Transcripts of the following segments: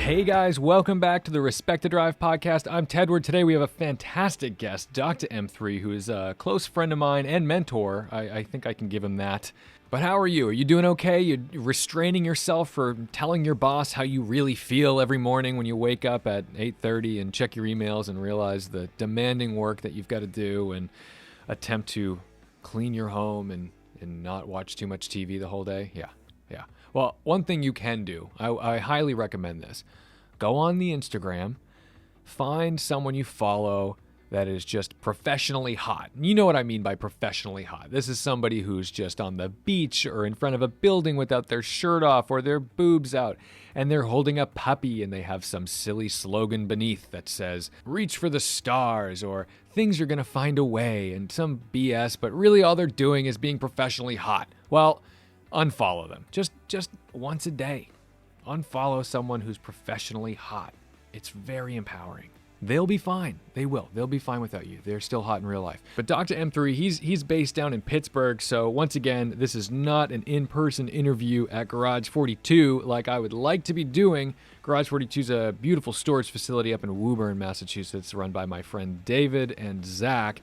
Hey guys, welcome back to the Respect the Drive podcast. I'm Tedward. Today we have a fantastic guest, DoctaM3, who is a close friend of mine and mentor. I think I can give him that. But how are you? Are you doing okay? You restraining yourself for telling your boss how you really feel every morning when you wake up at 8:30 and check your emails and realize the demanding work that you've got to do and attempt to clean your home and not watch too much TV the whole day? Yeah. Well, one thing you can do, I highly recommend this. Go on the Instagram, find someone you follow that is just professionally hot. You know what I mean by professionally hot. This is somebody who's just on the beach or in front of a building without their shirt off or their boobs out, and they're holding a puppy and they have some silly slogan beneath that says, reach for the stars, or things are gonna find a way, and some BS, but really all they're doing is being professionally hot. Well, unfollow them. Just once a day. Unfollow someone who's professionally hot. It's very empowering. They'll be fine. They will. They'll be fine without you. They're still hot in real life. But DoctaM3, he's based down in Pittsburgh. So once again, this is not an in-person interview at Garage 42 like I would like to be doing. Garage 42 is a beautiful storage facility up in Woburn, Massachusetts, run by my friend David and Zach.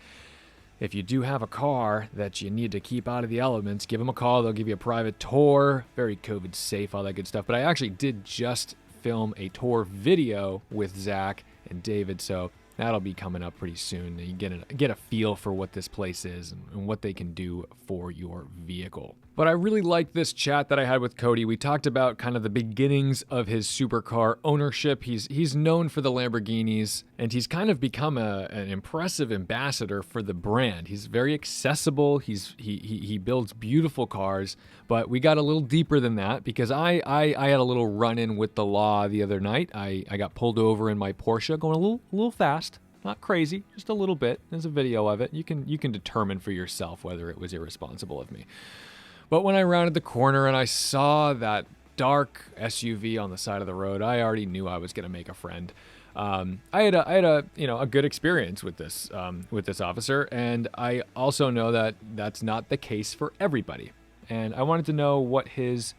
If you do have a car that you need to keep out of the elements, give them a call. They'll give you a private tour. Very COVID safe, all that good stuff. But I actually did just film a tour video with Zach and David, so that'll be coming up pretty soon. You get a feel for what this place is and what they can do for your vehicle. But I really like this chat that I had with Cody. We talked about kind of the beginnings of his supercar ownership. He's known for the Lamborghinis, and he's kind of become an impressive ambassador for the brand. He's very accessible. He builds beautiful cars, but we got a little deeper than that because I had a little run-in with the law the other night. I got pulled over in my Porsche going a little fast. Not crazy, just a little bit. There's a video of it. You can determine for yourself whether it was irresponsible of me. But when I rounded the corner and I saw that dark SUV on the side of the road, I already knew I was going to make a friend. I had a good experience with this officer, and I also know that that's not the case for everybody. And I wanted to know what his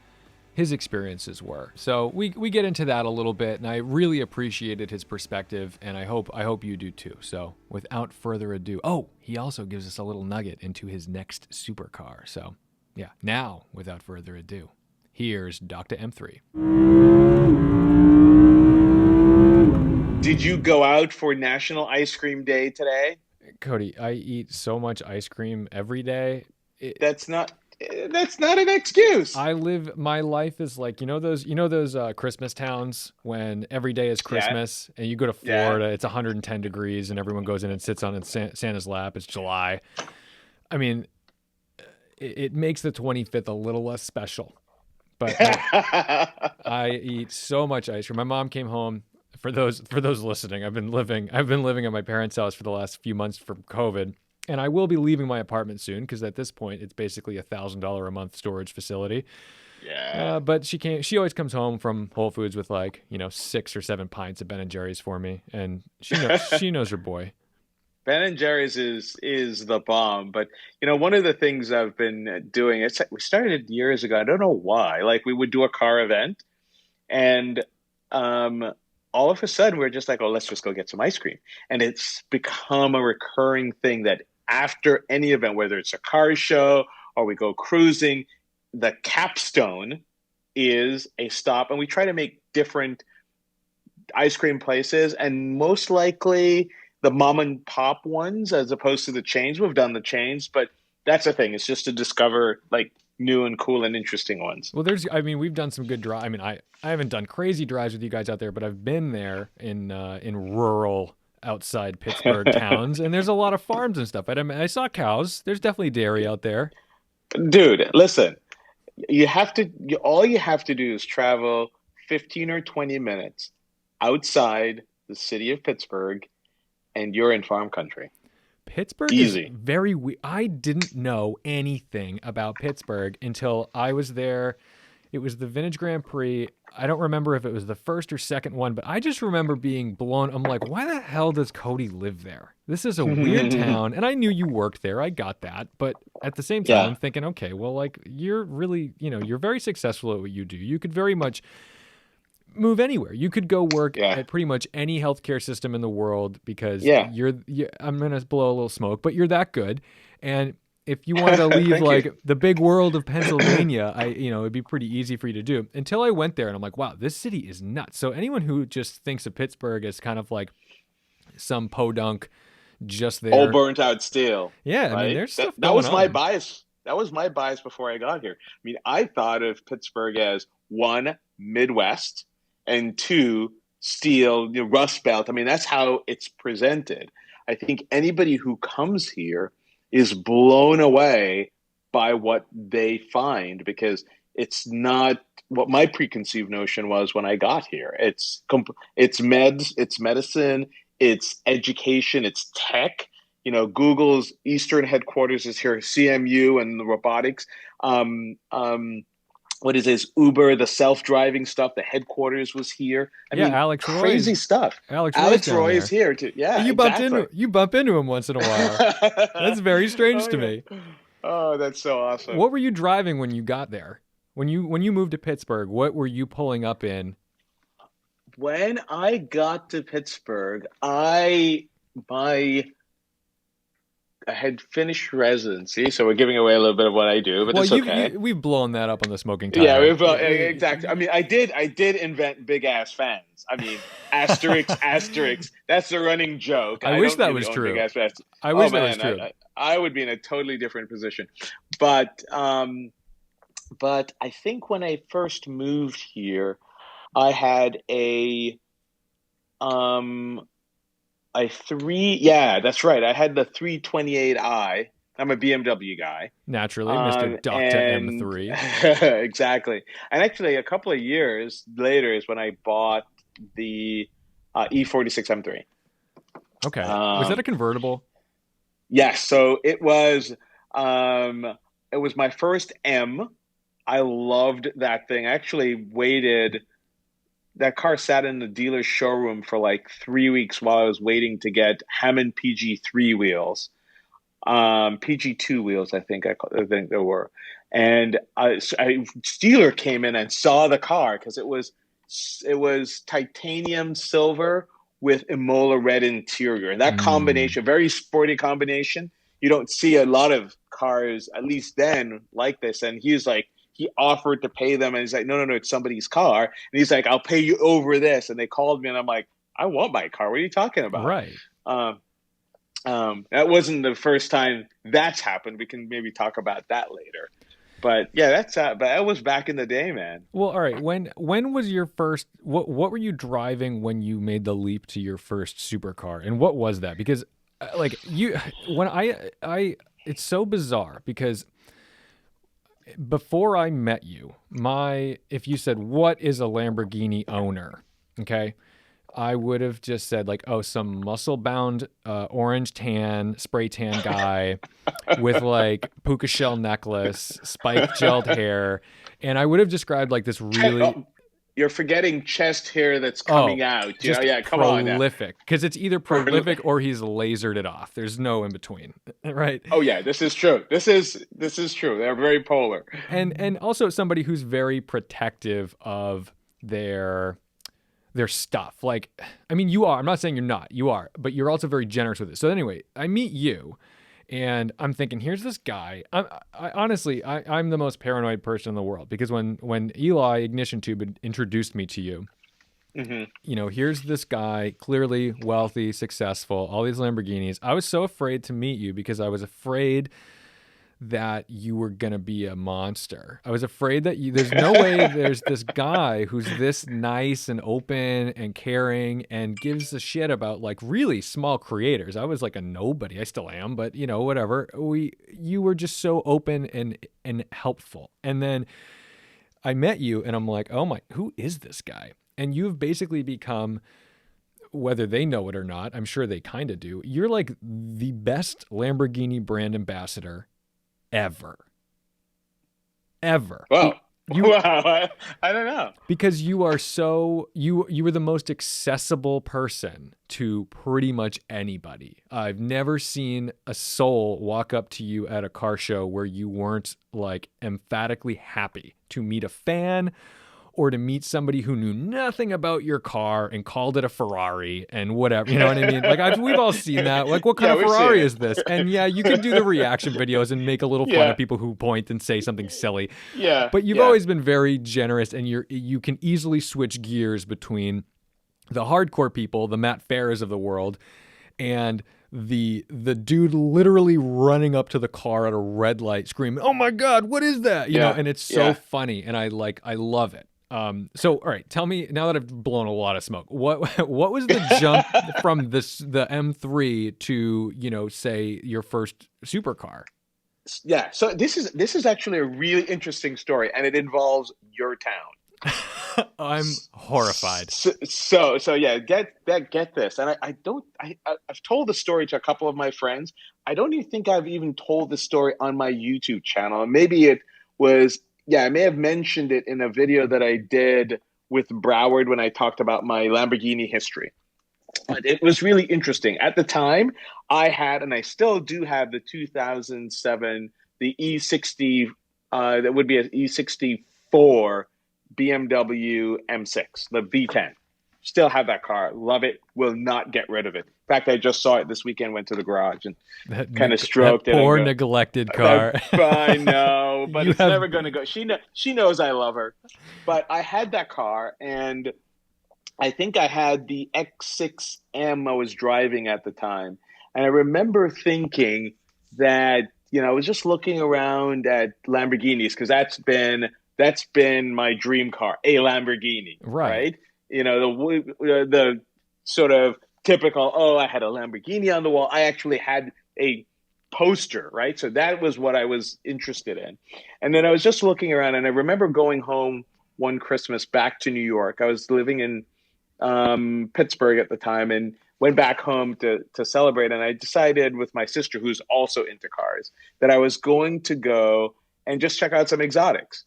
experiences were. So we get into that a little bit, and I really appreciated his perspective, and I hope you do too. So without further ado, he also gives us a little nugget into his next supercar. So yeah, now without further ado, here's DoctaM3. Did you go out for National Ice Cream Day today? Cody, I eat so much ice cream every day. That's not an excuse. My life is like, those Christmas towns when every day is Christmas, and you go to Florida, it's 110 degrees and everyone goes in and sits on Santa's lap. It's July. I mean, it makes the 25th a little less special, but I eat so much ice cream. My mom came home. For those listening, I've been living at my parents' house for the last few months from COVID. And I will be leaving my apartment soon because at this point it's basically $1,000 a month storage facility. Yeah. But she always comes home from Whole Foods with 6 or 7 pints of Ben & Jerry's for me, and she knows her boy. Ben & Jerry's is the bomb. But one of the things I've been doing, we started years ago. I don't know why. Like, we would do a car event, and all of a sudden we're just like, let's just go get some ice cream, and it's become a recurring thing that after any event, whether it's a car show or we go cruising, the capstone is a stop, and we try to make different ice cream places, and most likely the mom and pop ones as opposed to the chains. We've done the chains, but that's the thing. It's just to discover new and cool and interesting ones. Well, we've done some good drives. I mean, I haven't done crazy drives with you guys out there, but I've been there in rural outside Pittsburgh towns, and there's a lot of farms and stuff. I saw cows. There's definitely dairy out there. Dude, listen, all you have to do is travel 15 or 20 minutes outside the city of Pittsburgh, and you're in farm country. Pittsburgh Easy. Is very weird. I didn't know anything about Pittsburgh until I was there. It was the Vintage Grand Prix. I don't remember if it was the first or second one, but I just remember being blown. I'm like, why the hell does Cody live there? This is a weird town. And I knew you worked there. I got that. But at the same time, I'm thinking, okay, well, you're really, you're very successful at what you do. You could very much move anywhere. You could go work Yeah. at pretty much any healthcare system in the world because Yeah. I'm going to blow a little smoke, but you're that good. And if you wanted to leave Thank like you. the big world of Pennsylvania, it'd be pretty easy for you to do until I went there and I'm like, wow, this city is nuts. So anyone who just thinks of Pittsburgh as kind of like some podunk just All there. burnt out steel. Yeah. I mean, Right? there's stuff That going was my on. bias. That was my bias before I got here. I mean, I thought of Pittsburgh as one, Midwest, and two, steel, Rust Belt. I mean, that's how it's presented. I think anybody who comes here is blown away by what they find because it's not what my preconceived notion was when I got here. It's meds, it's medicine, it's education, it's tech. Google's Eastern headquarters is here, CMU and the robotics. What is this? Uber, the self-driving stuff. The headquarters was here. I mean, Alex crazy stuff. Alex Alex down Roy is there. here too. Yeah, You exactly. you bump into him once in a while. That's very strange to me. Oh, that's so awesome. What were you driving when you got there? When you moved to Pittsburgh, what were you pulling up in? When I got to Pittsburgh, I had finished residency, so we're giving away a little bit of what I do, but it's okay. We've blown that up on the smoking tire. Yeah, exactly. I mean, I did invent big ass fans. I mean, asterisk. That's the running joke. I wish that was true. I wish that was true. I would be in a totally different position, but I think when I first moved here, I had a that's right. I had the 328i. I'm a BMW guy. Naturally, Mr. DoctaM3. Exactly. And actually, a couple of years later is when I bought the E46 M3. Okay. Was that a convertible? Yes. So it was my first M. I loved that thing. I actually waited. That car sat in the dealer's showroom for like 3 weeks while I was waiting to get Hammond PG3 wheels, PG2 wheels, I think there were. And dealer came in and saw the car because it was titanium silver with Imola red interior. And that combination, very sporty combination. You don't see a lot of cars, at least then, like this. And he offered to pay them, and he's like, no, it's somebody's car. And he's like, I'll pay you over this. And they called me, and I'm like, I want my car. What are you talking about? Right. That wasn't the first time that's happened. We can maybe talk about that later. But yeah, but that was back in the day, man. Well, all right. When was your first? What were you driving when you made the leap to your first supercar, and what was that? Because it's so bizarre because before I met you, if you said, what is a Lamborghini owner? Okay. I would have just said like, oh, some muscle-bound orange tan, spray tan guy with like puka shell necklace, spiked gelled hair. And I would have described like this really... You're forgetting chest hair that's coming out. Yeah, come on. Prolific. Because it's either prolific or he's lasered it off. There's no in between, right? Oh yeah, this is true. This is true. They're very polar. And also somebody who's very protective of their stuff. Like, I mean, you are. I'm not saying you're not. You are. But you're also very generous with it. So anyway, I meet you. And I'm thinking, here's this guy. Honestly, I'm the most paranoid person in the world because when Eli Ignition Tube had introduced me to you, here's this guy, clearly wealthy, successful, all these Lamborghinis. I was so afraid to meet you because I was afraid that you were going to be a monster. I was afraid that there's no way there's this guy who's this nice and open and caring and gives a shit about like really small creators. I was like a nobody. I still am, but whatever. You were just so open and helpful. And then I met you and I'm like, oh my, who is this guy? And you've basically become, whether they know it or not, I'm sure they kind of do. You're like the best Lamborghini brand ambassador ever. Wow. Wow. I don't know. Because you are you were the most accessible person to pretty much anybody. I've never seen a soul walk up to you at a car show where you weren't like emphatically happy to meet a fan or to meet somebody who knew nothing about your car and called it a Ferrari and whatever, you know what I mean? Like we've all seen that. Like, what kind Yeah, of we've seen Ferrari it. is this? And yeah, you can do the reaction videos and make a little fun Yeah, of people who point and say something silly. yeah, But you've yeah. always been very generous, and you can easily switch gears between the hardcore people, the Matt Farahs of the world, and the dude literally running up to the car at a red light screaming, "Oh my God, what is that?" You know, Yeah, and it's so yeah. funny, and I love it. So all right, tell me now that I've blown a lot of smoke, what was the jump from the M3 to, say your first supercar? Yeah, so this is actually a really interesting story, and it involves your town. I'm horrified. So yeah, get this, and I've told the story to a couple of my friends. I don't even think I've even told the story on my YouTube channel. Maybe it was, yeah, I may have mentioned it in a video that I did with Broward when I talked about my Lamborghini history. But it was really interesting. At the time, I had, and I still do have, the 2007, the E60, that would be an E64 BMW M6, the V10. Still have that car. Love it. Will not get rid of it. In fact, I just saw it this weekend, went to the garage and kind of stroked that it. poor And neglected car. I know, but You it's have never going to go. She knows I love her. But I had that car, and I think I had the X6M I was driving at the time. And I remember thinking that, I was just looking around at Lamborghinis because that's been my dream car, a Lamborghini, right. right? The sort of typical, oh, I had a Lamborghini on the wall. I actually had a poster, right? So that was what I was interested in. And then I was just looking around, and I remember going home one Christmas back to New York. I was living in Pittsburgh at the time, and went back home to celebrate. And I decided with my sister, who's also into cars, that I was going to go and just check out some exotics.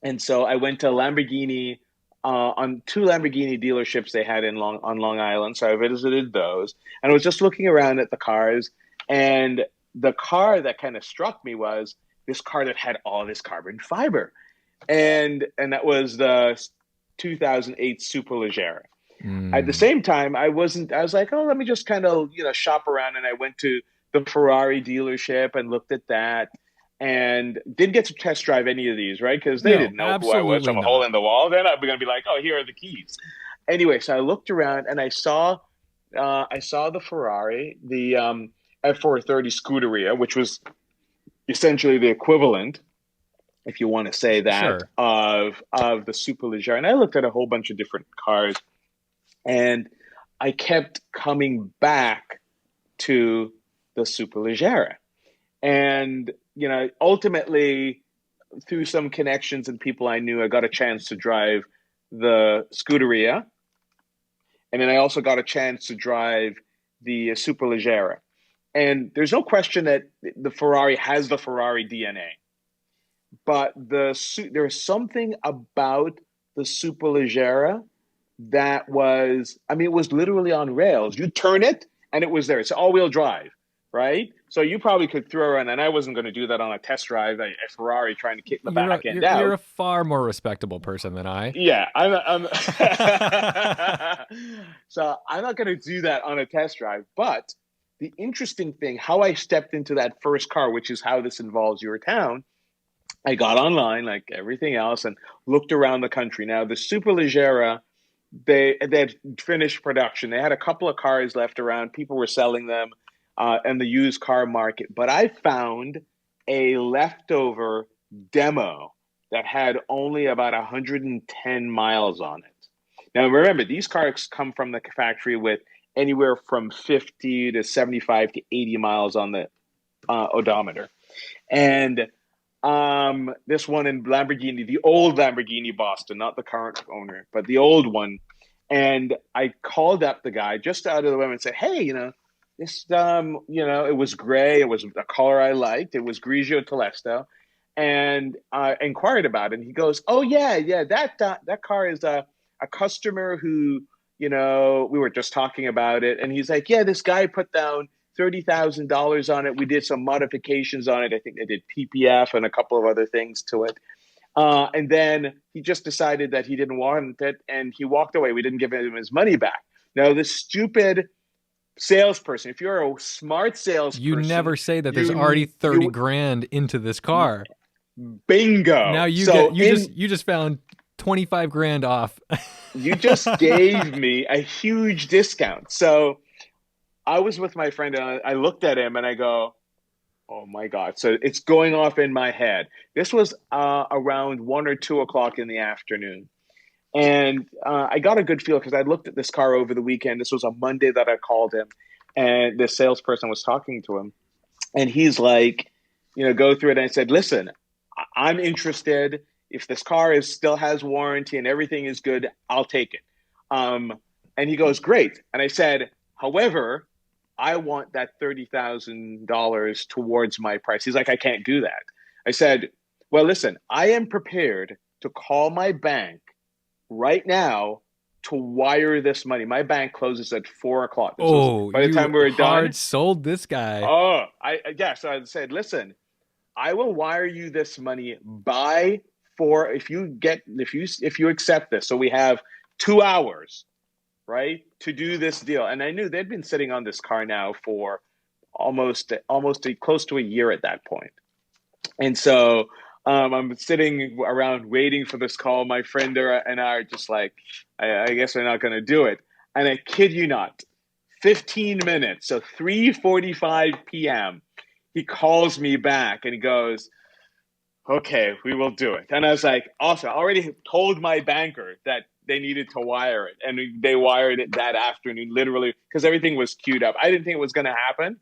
And so I went to Lamborghini, on two Lamborghini dealerships they had on Long Island. So I visited those, and I was just looking around at the cars. And the car that kind of struck me was this car that had all this carbon fiber, and that was the 2008 Superleggera. At the same time, I was like, oh, let me just kind of, shop around. And I went to the Ferrari dealership and looked at that, and didn't get to test drive any of these, right? Because they No, didn't know who I was. absolutely I'm a hole not. in the wall. Then I'm going to be like, oh, here are the keys. Anyway, so I looked around, and I saw the Ferrari, the F430 Scuderia, which was essentially the equivalent, if you want to say that, Sure. of the Superleggera. And I looked at a whole bunch of different cars, and I kept coming back to the Superleggera. And, ultimately, through some connections and people I knew, I got a chance to drive the Scuderia. And then I also got a chance to drive the Superleggera. And there's no question that the Ferrari has the Ferrari DNA. But there's something about the Superleggera that was, it was literally on rails. You turn it, and it was there. It's all-wheel drive, right? So you probably could throw around, and I wasn't going to do that on a test drive, a Ferrari trying to kick the back end out. You're a far more respectable person than I. Yeah, so I'm not going to do that on a test drive. But the interesting thing, how I stepped into that first car, which is how this involves your town, I got online like everything else and looked around the country. Now, the Superleggera, they had finished production. They had a couple of cars left around. People were selling them in the used car market. But I found a leftover demo that had only about 110 miles on it. Now, remember, these cars come from the factory with anywhere from 50 to 75 to 80 miles on the odometer. And this one in Lamborghini, the old Lamborghini Boston, not the current owner, but the old one. And I called up the guy just out of the way and said, hey, this, it was gray. It was a color I liked. It was Grigio Telesto. And I inquired about it. And he goes, oh, yeah, that car is a customer who, we were just talking about it. And he's like, yeah, this guy put down $30,000 on it. We did some modifications on it. I think they did PPF and a couple of other things to it. And then he just decided that he didn't want it, and he walked away. We didn't give him his money back. Now, this stupid salesperson, if you're a smart salesperson, you never say that there's already 30 grand into this car. Bingo. Now you just found 25 grand off. You just gave me a huge discount. So I was with my friend and I looked at him and I go, oh my God. So it's going off in my head. This was around 1 or 2 o'clock in the afternoon. And I got a good feel because I looked at this car over the weekend. This was a Monday that I called him, and the salesperson was talking to him. And he's like, go through it. And I said, listen, I'm interested. If this car still has warranty and everything is good, I'll take it. And he goes, great. And I said, however, I want that $30,000 towards my price. He's like, I can't do that. I said, well, listen, I am prepared to call my bank right now to wire this money. My bank closes at 4 o'clock. By the time we're done, hard sold this guy. Oh, so I said, listen, I will wire you this money by 4 if you accept this. So we have 2 hours, right, to do this deal. And I knew they'd been sitting on this car now for almost close to a year at that point. And so I'm sitting around waiting for this call. My friend and I are just like, I guess we're not going to do it. And I kid you not, 15 minutes, so 3:45 p.m., he calls me back and he goes, okay, we will do it. And I was like, awesome. I already told my banker that they needed to wire it. And they wired it that afternoon, literally, because everything was queued up. I didn't think it was going to happen.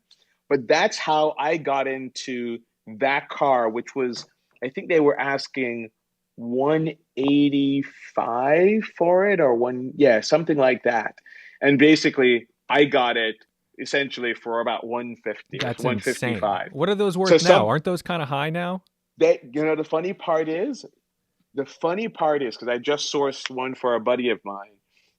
But that's how I got into that car, which was, I think they were asking $185 for it something like that. And basically, I got it essentially for about $150. That's $155. insane. What are those worth now? Aren't those kind of high now? The funny part is, because I just sourced one for a buddy of mine,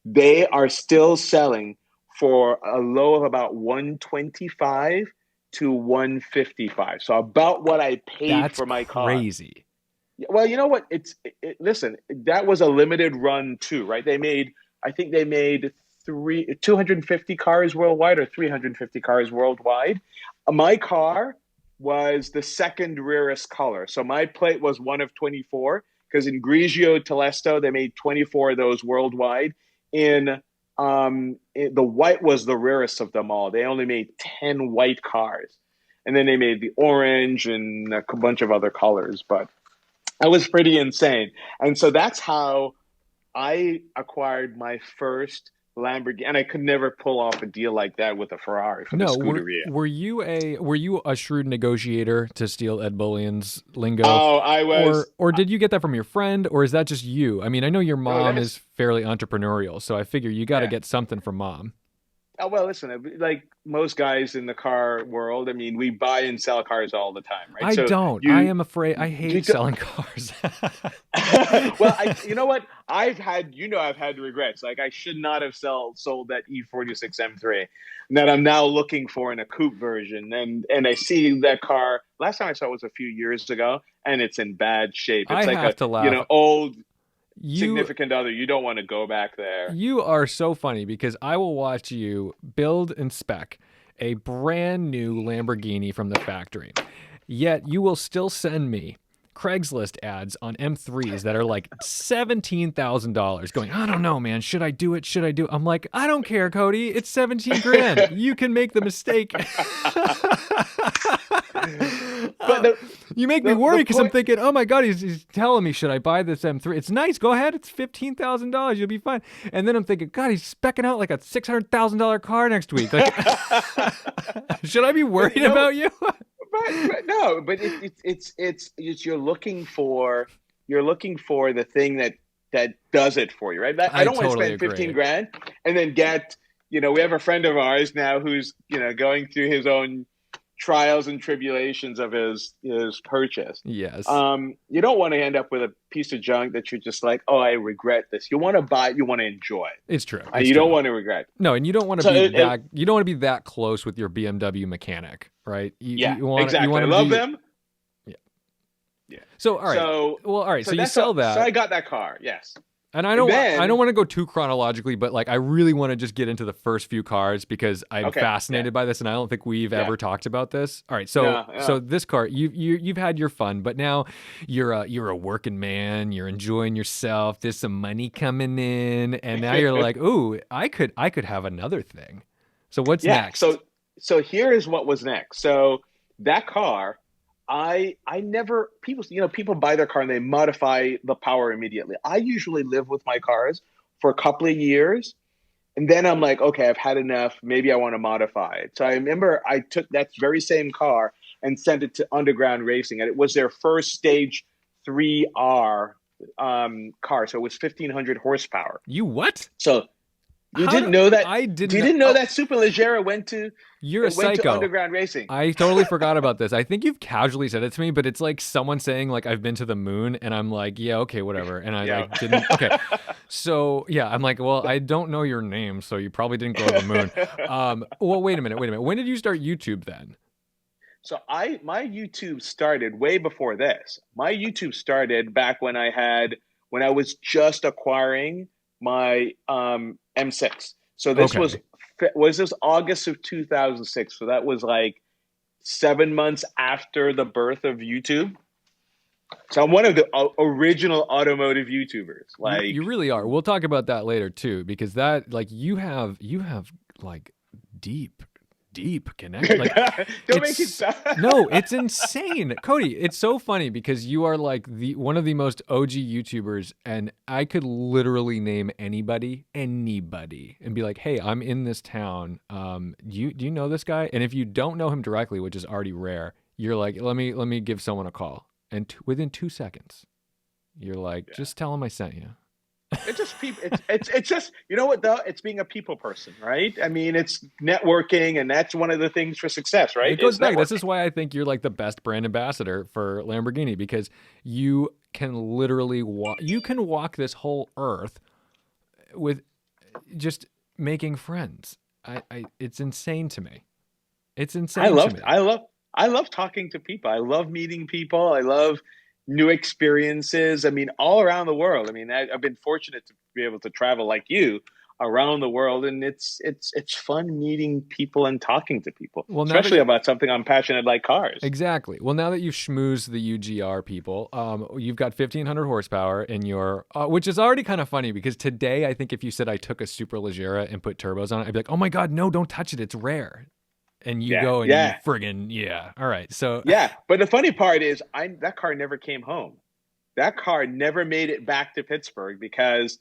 they are still selling for a low of about $125 to $155. So about what I paid for my car. That's crazy. Well, you know what? Listen, that was a limited run too, right? I think they made 250 cars worldwide or 350 cars worldwide. My car was the second rarest color. So my plate was one of 24, because in Grigio Telesto, they made 24 of those worldwide. The white was the rarest of them all. They only made 10 white cars. And then they made the orange and a bunch of other colors. But that was pretty insane. And so that's how I acquired my first Lamborghini, and I could never pull off a deal like that with a Ferrari from the Scuderia. Were you a shrewd negotiator, to steal Ed Bullion's lingo? Oh, I was. Or did you get that from your friend, or is that just you? I mean, I know your mom is fairly entrepreneurial, so I figure you got to get something from mom. Oh, well, listen, like most guys in the car world, I mean, we buy and sell cars all the time, right? I am afraid. I hate selling cars. Well, you know what? I've had regrets. Like, I should not have sold that E46 M3 that I'm now looking for in a coupe version. And I see that car. Last time I saw it was a few years ago, and it's in bad shape. It's old significant other. You don't want to go back there. You are so funny, because I will watch you build and spec a brand new Lamborghini from the factory, yet you will still send me Craigslist ads on M3s that are like $17,000 going, I don't know, man. Should I do it? I'm like, I don't care, Cody. It's 17 grand. You can make the mistake. But you make me worry, because I'm thinking, oh my God, he's telling me, should I buy this M3? It's nice. Go ahead. It's $15,000. You'll be fine. And then I'm thinking, God, he's specking out like a $600,000 car next week. Like, should I be worried about you? But no, but it's you're looking for the thing that does it for you, right? I don't want to spend 15 grand and then get, we have a friend of ours now who's, going through his own trials and tribulations of his purchase. Yes. You don't want to end up with a piece of junk that you're just like, oh, I regret this. You want to buy it, you want to enjoy it. It's true. You don't want to regret. No, and you don't want to you don't want to be that close with your BMW mechanic, right? Exactly. I love them. Yeah. So all right. So Well, all right. so So you that's sell so I that. got that car. Yes. And And I don't then want to go too chronologically, but like I really want to just get into the first few cars because I'm okay. Yeah. fascinated by this, and I don't think we've Yeah. ever talked about this. All right, No, so no. this car, you've had your fun, but now you're a working man, you're enjoying yourself. There's some money coming in, and now you're like, ooh, I could have another thing. So what's Yeah. next? So here is what was next. So that car, I never people people buy their car and they modify the power immediately. I usually live with my cars for a couple of years, and then I'm like, okay, I've had enough. Maybe I want to modify it. So I remember I took that very same car and sent it to Underground Racing, and it was their first stage 3R car. So it was 1,500 horsepower. You what? So you How didn't do know that? I You didn't? didn't know Oh, that Superleggera you're a went to psycho. Underground Racing. I totally forgot about this. I think you've casually said it to me, but it's like someone saying like I've been to the moon, and I'm like, yeah, okay, whatever, and I Yeah. like didn't. Okay, so yeah, I'm like, well, I don't know your name, so you probably didn't go to the moon. Well, wait a minute. When did you start YouTube then? So my YouTube started way before this. My YouTube started back when I was just acquiring my M6. So Okay, this August of 2006. So that was like 7 months after the birth of YouTube. So I'm one of the original automotive YouTubers. you Like, really are. We'll talk about that later too, because that like you have like deep connection. Like don't make it it's sound. no, it's insane, Cody. It's so funny because you are like the one of the most OG YouTubers, and I could literally name anybody, and be like, "Hey, I'm in this town. Do you know this guy?" And if you don't know him directly, which is already rare, you're like, "Let me give someone a call," and within 2 seconds, you're like, Yeah. "Just tell him I sent you." It's just people. It's just you know what though. It's being a people person, right? I mean, it's networking, and that's one of the things for success, right? It goes Is back. This networking. is why I think you're like the best brand ambassador for Lamborghini because you can literally walk this whole earth with just making friends. It's insane to me. It's I insane to love, me. I love, I love talking to people. I love meeting people. I love new experiences. I mean, all around the world. I mean, I've been fortunate to be able to travel like you around the world, and it's fun meeting people and talking to people, Well, now that especially you, about something I'm passionate like cars. exactly. Well, now that you've schmoozed the UGR people, you've got 1,500 horsepower in your, which is already kind of funny because today I think if you said I took a Superleggera and put turbos on it, I'd be like, oh my god, no, don't touch it, it's rare. And you Yeah, go and you yeah. friggin' yeah. All right, so Yeah, but the funny part is, I that car never came home. That car never made it back to Pittsburgh because,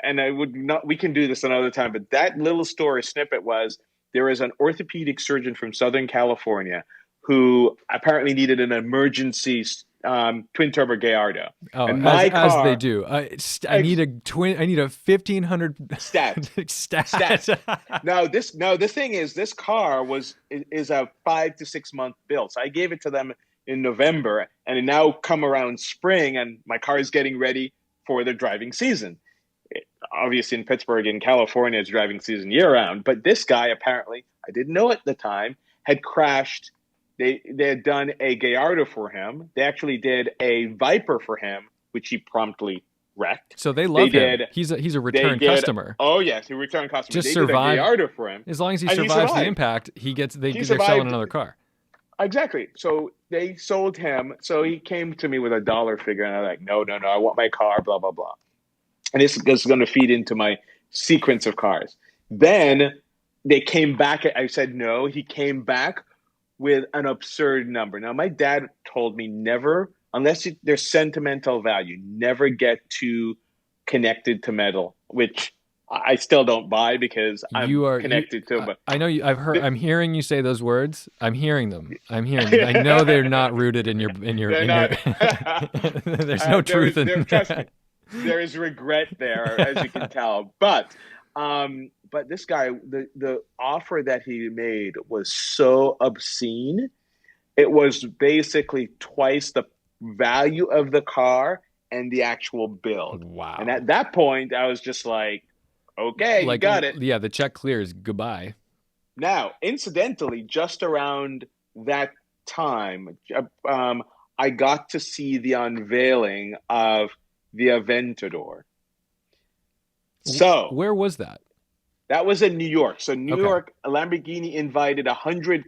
and I would not. We can do this another time, but that little story snippet was there was an orthopedic surgeon from Southern California who apparently needed an emergency twin turbo Gallardo, oh, and as my as they car do. I need a twin. I need a 1,500 stat stat. stat. No, the thing is, this car is a 5 to 6 month build. So I gave it to them in November, and it now come around spring, and my car is getting ready for the driving season. Obviously, in Pittsburgh, in California, it's driving season year round. But this guy apparently, I didn't know at the time, had crashed. They had done a Gallardo for him. They actually did a Viper for him, which he promptly wrecked. So they They love him. did He's a they return did. customer. Oh yes, a return customer. Just They did a survive. Gallardo for him, As long as he and he survives the survived. impact, He they're selling survived another car. exactly. So they sold him. So he came to me with a dollar figure, and I'm like, no, no, no, I want my car. Blah blah blah. And this is going to feed into my sequence of cars. Then they came back. I said no. He came back with an absurd number. Now my dad told me never, unless there's sentimental value, never get too connected to metal, which I still don't buy because I'm You are you. connected to. But I know you. I'm hearing you say those words. I'm hearing them. I'm hearing them. I know they're not rooted in your they're in your. not. There's no truth in Trust me, that. there is regret there, as you can tell. But this guy, the offer that he made was so obscene. It was basically twice the value of the car and the actual build. And Wow. at that point, I was just like, okay, you Like got it. yeah, the check clears. Goodbye. Now, incidentally, just around that time, I got to see the unveiling of the Aventador. So Where was that? that was in New York. So New Okay. York, Lamborghini invited 100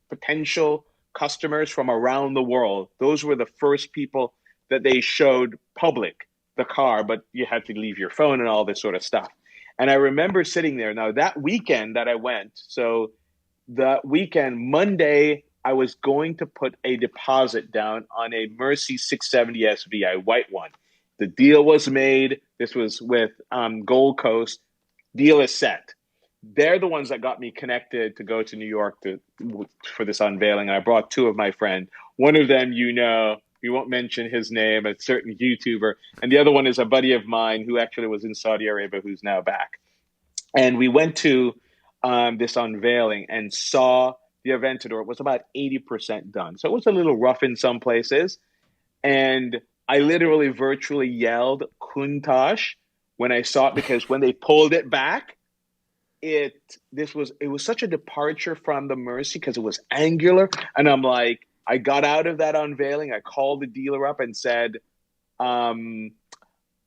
potential customers from around the world. Those were the first people that they showed public the car, but you had to leave your phone and all this sort of stuff. And I remember sitting there. Now, that weekend that I went, so the weekend, Monday, I was going to put a deposit down on a Mercy 670 SVI, white one. The deal was made. This was with Gold Coast. Deal is set. They're the ones that got me connected to go to New York for this unveiling. And I brought two of my friends. One of them, we won't mention his name, a certain YouTuber. And the other one is a buddy of mine who actually was in Saudi Arabia, who's now back. And we went to this unveiling and saw the Aventador. It was about 80% done. So it was a little rough in some places. And I literally virtually yelled Kuntosh when I saw it, because when they pulled it back, it was such a departure from the Mercy because it was angular. And I'm like, I got out of that unveiling. I called the dealer up and said, we're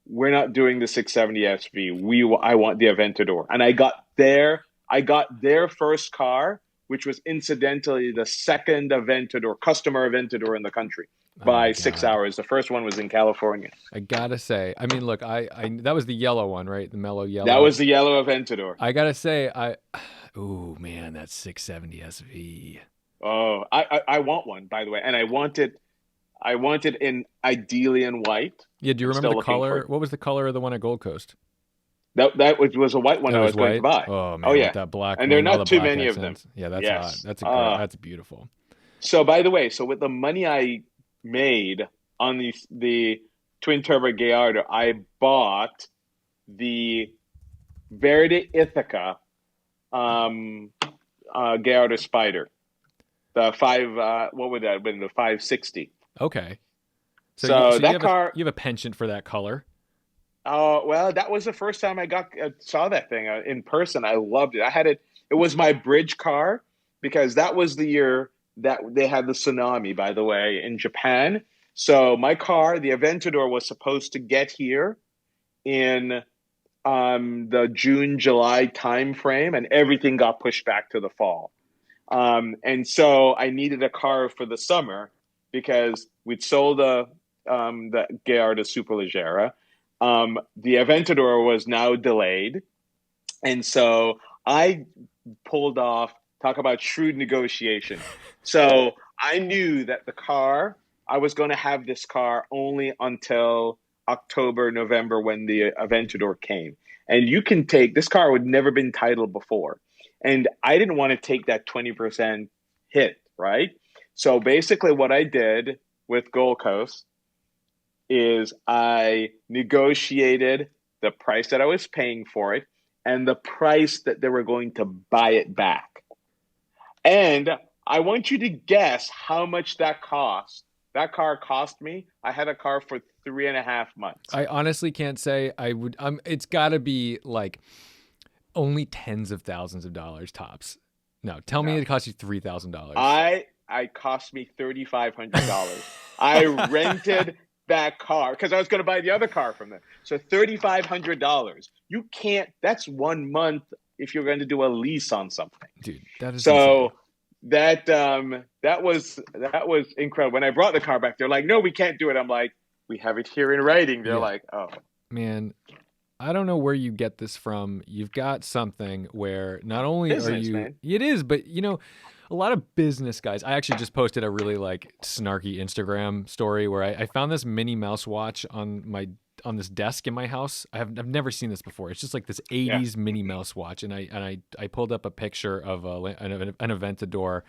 not doing the 670 SV. I want the Aventador. And I got their first car, which was incidentally the second Aventador, customer Aventador in the country by 6 hours. The first one was in California. I gotta say, I mean, look, I that was the yellow one, right? The mellow yellow. That was the yellow Aventador. I gotta say, oh man, that 670 SV. Oh, I want one, by the way, and I want it in ideally in white. Yeah, do you remember the color? What was the color of the one at Gold Coast? That was a white one I was going to buy. Oh man, yeah, that black. And there are not too many of them. Yeah, that's hot. That's beautiful. So by the way, with the money I made on the twin turbo Gallardo, I bought the Verde Ithaca Gallardo Spider. The what would that have been? The 560. Okay. So that you have a penchant for that color. Oh, well, that was the first time I saw that thing in person. I loved it. I had it. It was my bridge car because that was the year that they had the tsunami, by the way, in Japan. So my car, the Aventador, was supposed to get here in the June, July timeframe, and everything got pushed back to the fall. And so I needed a car for the summer because we'd sold the Gallardo Superleggera. The Aventador was now delayed. And so I pulled off, talk about shrewd negotiation. So I knew that I was going to have this car only until October, November, when the Aventador came. And this car would never been titled before. And I didn't want to take that 20% hit, right? So basically what I did with Gold Coast is I negotiated the price that I was paying for it and the price that they were going to buy it back. And I want you to guess how much that cost. That car cost me. I had a car for 3.5 months. I honestly can't say I would. It's got to be like only tens of thousands of dollars tops. No, tell me it cost you $3,000. I cost me $3,500. I rented that car because I was going to buy the other car from them. So $3,500. You can't. That's 1 month if you're going to do a lease on something. Dude, that is so. Insane. That was incredible. When I brought the car back, they're like, "No, we can't do it." I'm like, "We have it here in writing." They're like, "Oh, man, I don't know where you get this from. You've got something where not only business, are you, man. It is, but a lot of business guys. I actually just posted a really snarky Instagram story where I found this Minnie Mouse watch on this desk in my house. I've never seen this before. It's just like this 80s Minnie Mouse watch, and I pulled up a picture of an Aventador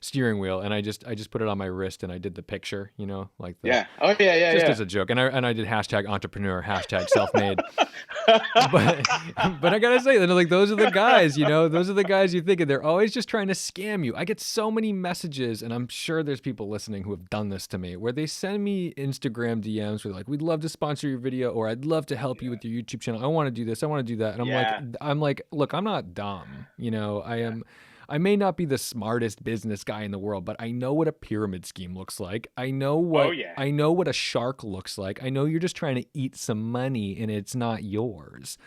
steering wheel, and I just put it on my wrist, and I did the picture, just as a joke, and I did hashtag entrepreneur, hashtag self-made. but I gotta say, those are the guys, those are the guys you think of. They're always just trying to scam you. I get so many messages, and I'm sure there's people listening who have done this to me, where they send me Instagram DMs where like, "We'd love to sponsor your video," or "I'd love to help you with your YouTube channel. I want to do this, I want to do that," and I'm like, look, I'm not dumb, I may not be the smartest business guy in the world, but I know what a pyramid scheme looks like. I know Oh yeah. what a shark looks like. I know you're just trying to eat some money and it's not yours.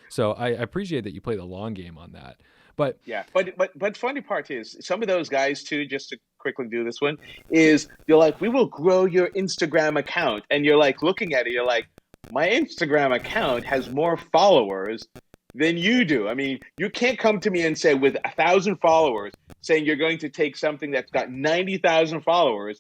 So I appreciate that you play the long game on that. But Yeah, but funny part is some of those guys too. Just to quickly do this one, is you're like, we will grow your Instagram account, and you're like looking at it, you're like, my Instagram account has more followers than you do. I mean, you can't come to me and say with 1,000 followers, saying you're going to take something that's got 90,000 followers.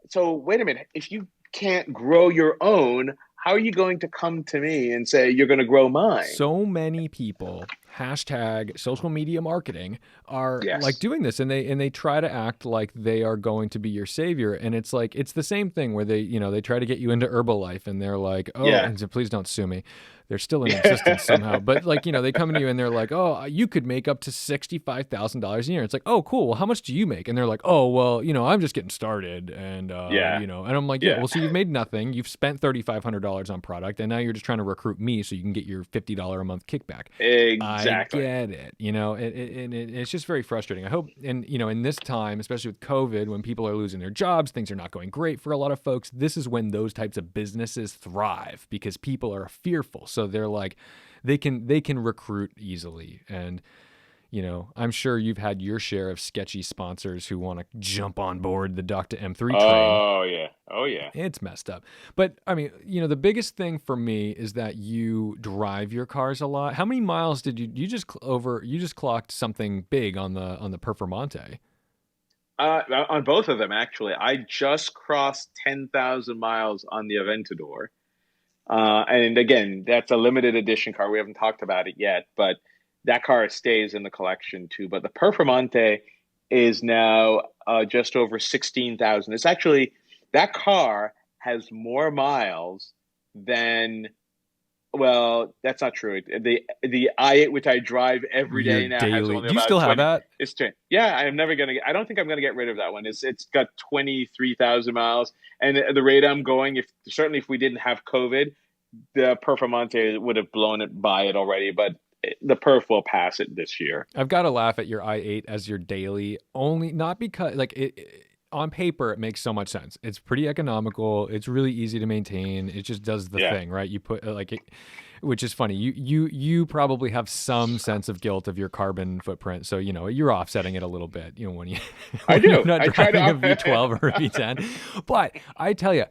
So wait a minute, if you can't grow your own, how are you going to come to me and say you're going to grow mine? so many people hashtag social media marketing are Yes. like doing this, and they try to act like they are going to be your savior. And it's like, it's the same thing where they try to get you into Herbalife, and they're like, oh, Yeah. and so please don't sue me. They're still in existence somehow. But like, they come to you and they're like, oh, you could make up to $65,000 a year. It's like, oh, cool. Well, how much do you make? And they're like, oh, well, I'm just getting started. And, Yeah. and I'm like, yeah, well, so you've made nothing. You've spent $3,500 on product, and now you're just trying to recruit me so you can get your $50 a month kickback. Exactly. I get it. It's just very frustrating. I hope, and, in this time, especially with COVID, when people are losing their jobs, things are not going great for a lot of folks. This is when those types of businesses thrive because people are fearful. So they're like, they can recruit easily. And, I'm sure you've had your share of sketchy sponsors who want to jump on board the DoctaM3 train. Oh yeah. Oh yeah. It's messed up. But I mean, the biggest thing for me is that you drive your cars a lot. How many miles did you just clocked something big on the Performante? On both of them, actually. I just crossed 10,000 miles on the Aventador. And again, that's a limited edition car. We haven't talked about it yet, but that car stays in the collection too. But the Performante is now just over 16,000. It's actually, that car has more miles than, well, that's not true. The i8, which I drive every day now, has daily. only Do you about still 20, have that? It's 10. Yeah, I don't think I'm gonna get rid of that one. It's got 23,000 miles, and the rate I'm going, if we didn't have COVID, the Performante would have blown it by it already, but the Perf will pass it this year. I've got to laugh at your i8 as your daily, only not because like on paper it makes so much sense. It's pretty economical. It's really easy to maintain. It just does the thing, right? You put which is funny. You probably have some sense of guilt of your carbon footprint, so you're offsetting it a little bit. When you I do. you're not I try driving to a V12 or a V10, but I tell you.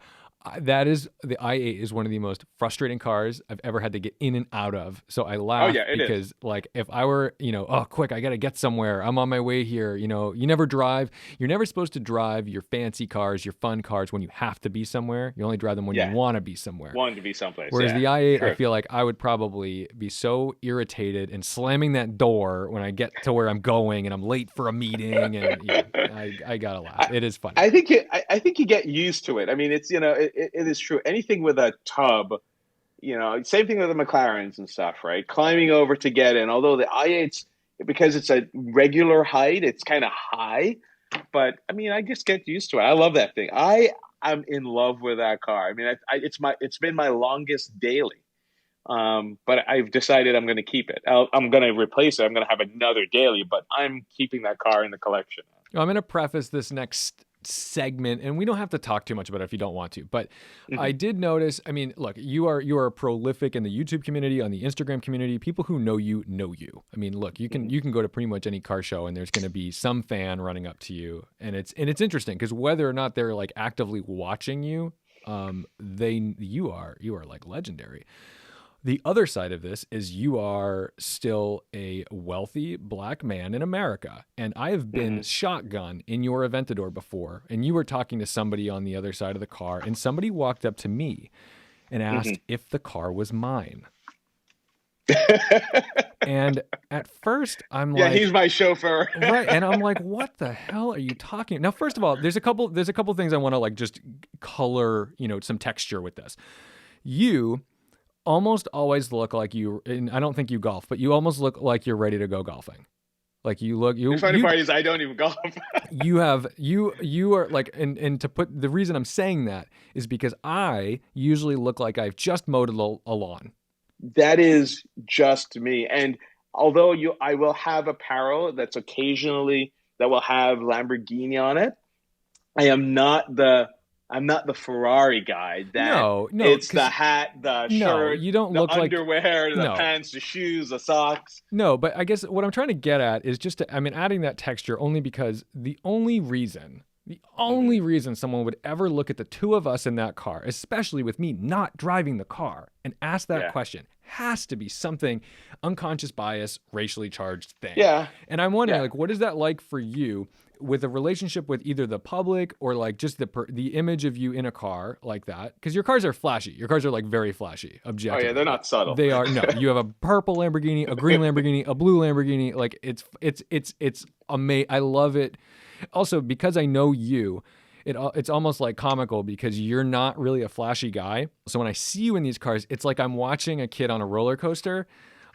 That is, the i8 is one of the most frustrating cars I've ever had to get in and out of. So I laugh because like if I were, oh, quick, I got to get somewhere. I'm on my way here. You never drive. You're never supposed to drive your fancy cars, your fun cars when you have to be somewhere. You only drive them when you want to be somewhere. Want to be someplace. Whereas the i8, I feel like I would probably be so irritated and slamming that door when I get to where I'm going and I'm late for a meeting. And I got to laugh. It is funny. I think you get used to it. I mean, it's, it is true. Anything with a tub, same thing with the McLarens and stuff, right? Climbing over to get in. Although the i8's, because it's a regular height, it's kind of high. But I mean, I just get used to it. I love that thing. I'm in love with that car. I mean, it's been my longest daily. But I've decided I'm going to keep it. I'm going to replace it. I'm going to have another daily, but I'm keeping that car in the collection. I'm going to preface this next segment, and we don't have to talk too much about it if you don't want to, but I did notice, I mean, look, you are prolific in the YouTube community, on the Instagram community. People who know you know you. I mean, look, you can go to pretty much any car show and there's going to be some fan running up to you, and it's interesting because whether or not they're like actively watching you, you are like legendary. The other side of this is you are still a wealthy black man in America. And I have been shotgun in your Aventador before, and you were talking to somebody on the other side of the car, and somebody walked up to me and asked if the car was mine. And at first I'm like, yeah, he's my chauffeur. Right. And I'm like, what the hell are you talking? Now, first of all, there's a couple things I want to like just color, some texture with this. You almost always look like and I don't think you golf, but you almost look like you're ready to go golfing. Like the funny part is I don't even golf. you are like, and to put, the reason I'm saying that is because I usually look like I've just mowed a lawn. That is just me. And although I will have apparel that's occasionally that will have Lamborghini on it. I am not the I'm not the Ferrari guy that No, no, it's the because hat, the no, shirt, you don't the look like underwear, the no. pants, the shoes, the socks. No, but I guess what I'm trying to get at is just to, I mean, adding that texture only because the only Mhm. reason someone would ever look at the two of us in that car, especially with me not driving the car, and ask that Yeah. question has to be something unconscious bias, racially charged thing. Yeah. And I'm wondering, Yeah. like, what is that like for you with a relationship with either the public or like just the image of you in a car like that? Because your cars are flashy. Your cars are like very flashy, Oh yeah, objectively. they're not subtle. They are no. You have a purple Lamborghini, a green Lamborghini, a blue Lamborghini. Like it's amazing. I love it. Also, because I know you, it's almost like comical because you're not really a flashy guy. So when I see you in these cars, it's like I'm watching a kid on a roller coaster,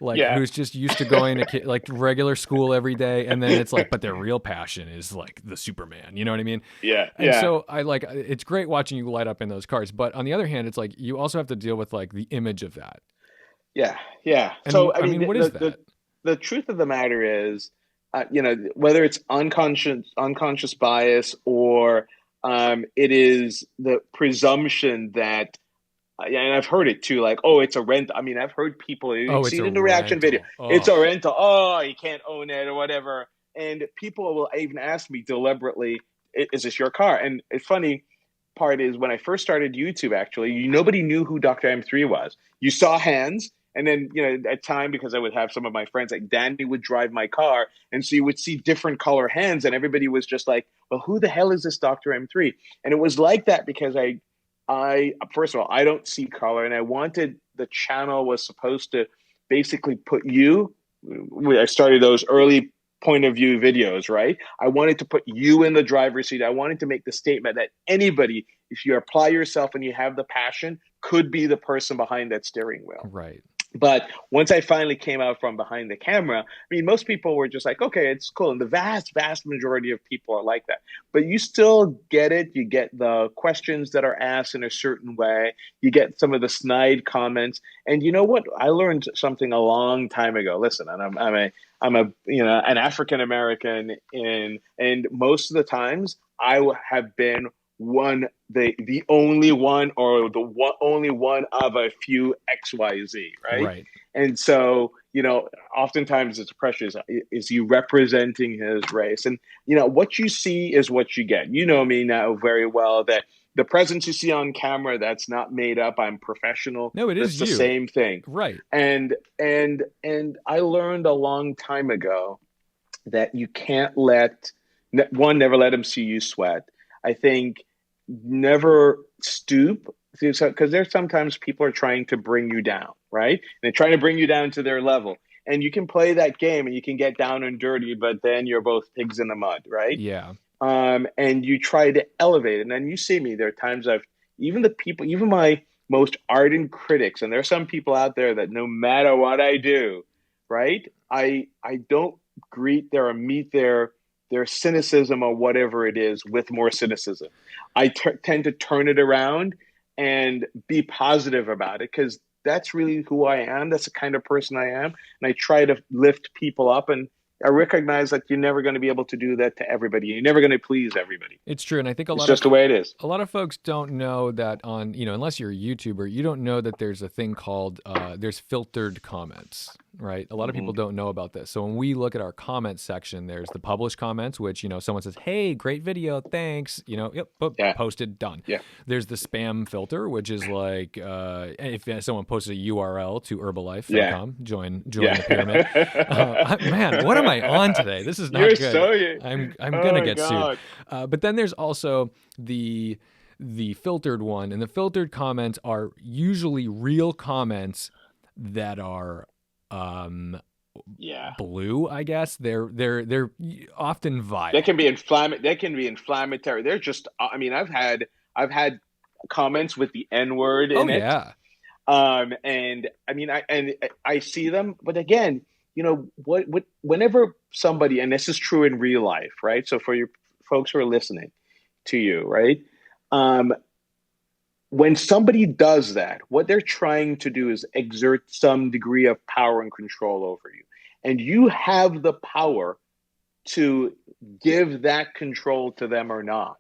like Yeah. who's just used to going to like regular school every day, and then it's like, but their real passion is like the Superman. You know what I mean? Yeah. And Yeah. so I like it's great watching you light up in those cars. But on the other hand, it's like you also have to deal with like the image of that. Yeah. Yeah. And So I I mean, mean, what is the that? the truth of the matter is, whether it's unconscious bias or it is the presumption that, yeah, and I've heard it too, like, oh, it's a rent. I mean, I've heard people, you Oh, see it's it a in the reaction video, rental. it's Oh, a rental. Oh, you can't own it or whatever. And people will even ask me deliberately, is this your car? And the funny part is when I first started YouTube, actually, nobody knew who DoctaM3 was. You saw hands. And then, at time, because I would have some of my friends, like Danny would drive my car. And so you would see different color hands. And everybody was just like, well, who the hell is this DoctaM3? And it was like that because I first of all, I don't see color, and I wanted the channel was supposed to basically put you. I started those early point of view videos, right? I wanted to put you in the driver's seat. I wanted to make the statement that anybody, if you apply yourself and you have the passion, could be the person behind that steering wheel. right. But once I finally came out from behind the camera, I mean, most people were just like, okay, it's cool. And the vast, vast majority of people are like that. But you still get it. You get the questions that are asked in a certain way. You get some of the snide comments. And you know what? I learned something a long time ago. Listen, and I'm a an African American, and most of the times I have been the only one or only one of a few XYZ, right? Right. And so, oftentimes it's pressure is he representing his race? And what you see is what you get. You know me now very well that the presence you see on camera, that's not made up. I'm professional. No, it That's is the you. same thing. Right. And I learned a long time ago that you can't never let them see you sweat. I think never stoop, because there's sometimes people are trying to bring you down, right? And they're trying to bring you down to their level. And you can play that game and you can get down and dirty, but then you're both pigs in the mud, right? Yeah. And you try to elevate it. And then you see me, there are times even my most ardent critics, and there are some people out there that no matter what I do, right? I don't meet their cynicism or whatever it is with more cynicism. I tend to turn it around and be positive about it because that's really who I am. That's the kind of person I am. And I try to lift people up. And I recognize that you're never going to be able to do that to everybody. You're never going to please everybody. It's true. And I think It's just the way it is. a lot of folks don't know that unless you're a YouTuber, you don't know that there's a thing called, there's filtered comments, right? A lot of people don't know about this. So when we look at our comment section, there's the published comments, which, someone says, hey, great video, thanks, yep, Yeah. posted, done. Yeah. There's the spam filter, which is like, if someone posted a URL to herbalife.com, Yeah. join the pyramid. Man, what am I on today? This is not You're good. I'm gonna get God. sued. But then there's also the filtered one, and the filtered comments are usually real comments that are Yeah. blue. I guess they're often vile. They can be inflammatory. They're just. I mean, I've had comments with the N word in it. Yeah. And I mean, I see them, but again, whenever somebody, and this is true in real life, right? So for your folks who are listening to you, right? When somebody does that, what they're trying to do is exert some degree of power and control over you. and you have the power to give that control to them or not,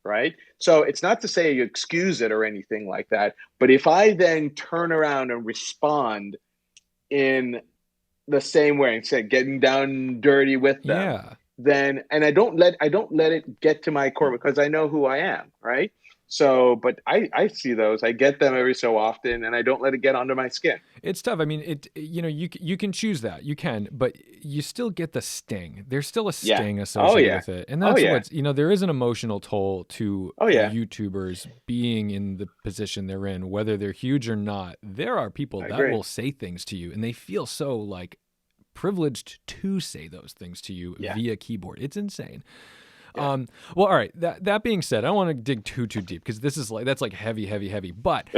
right? So it's not to say you excuse it or anything like that, but if I then turn around and respond in the same way and say getting down dirty with them, Yeah. then and I don't let it get to my core because I know who I am, right? So, but I see those. I get them every so often, and I don't let it get under my skin. It's tough. I mean, you can choose that. You can, but you still get the sting. There's still a Yeah. sting Oh associated yeah. with it. And Oh that's yeah. what's, there is an emotional toll to Oh yeah. YouTubers being in the position they're in, whether they're huge or not. There are people I that agree. will say things to you and they feel so like privileged to say those things to you Yeah. via keyboard. It's insane. Yeah. Well, all right. That being said, I don't want to dig too deep because that's like heavy. But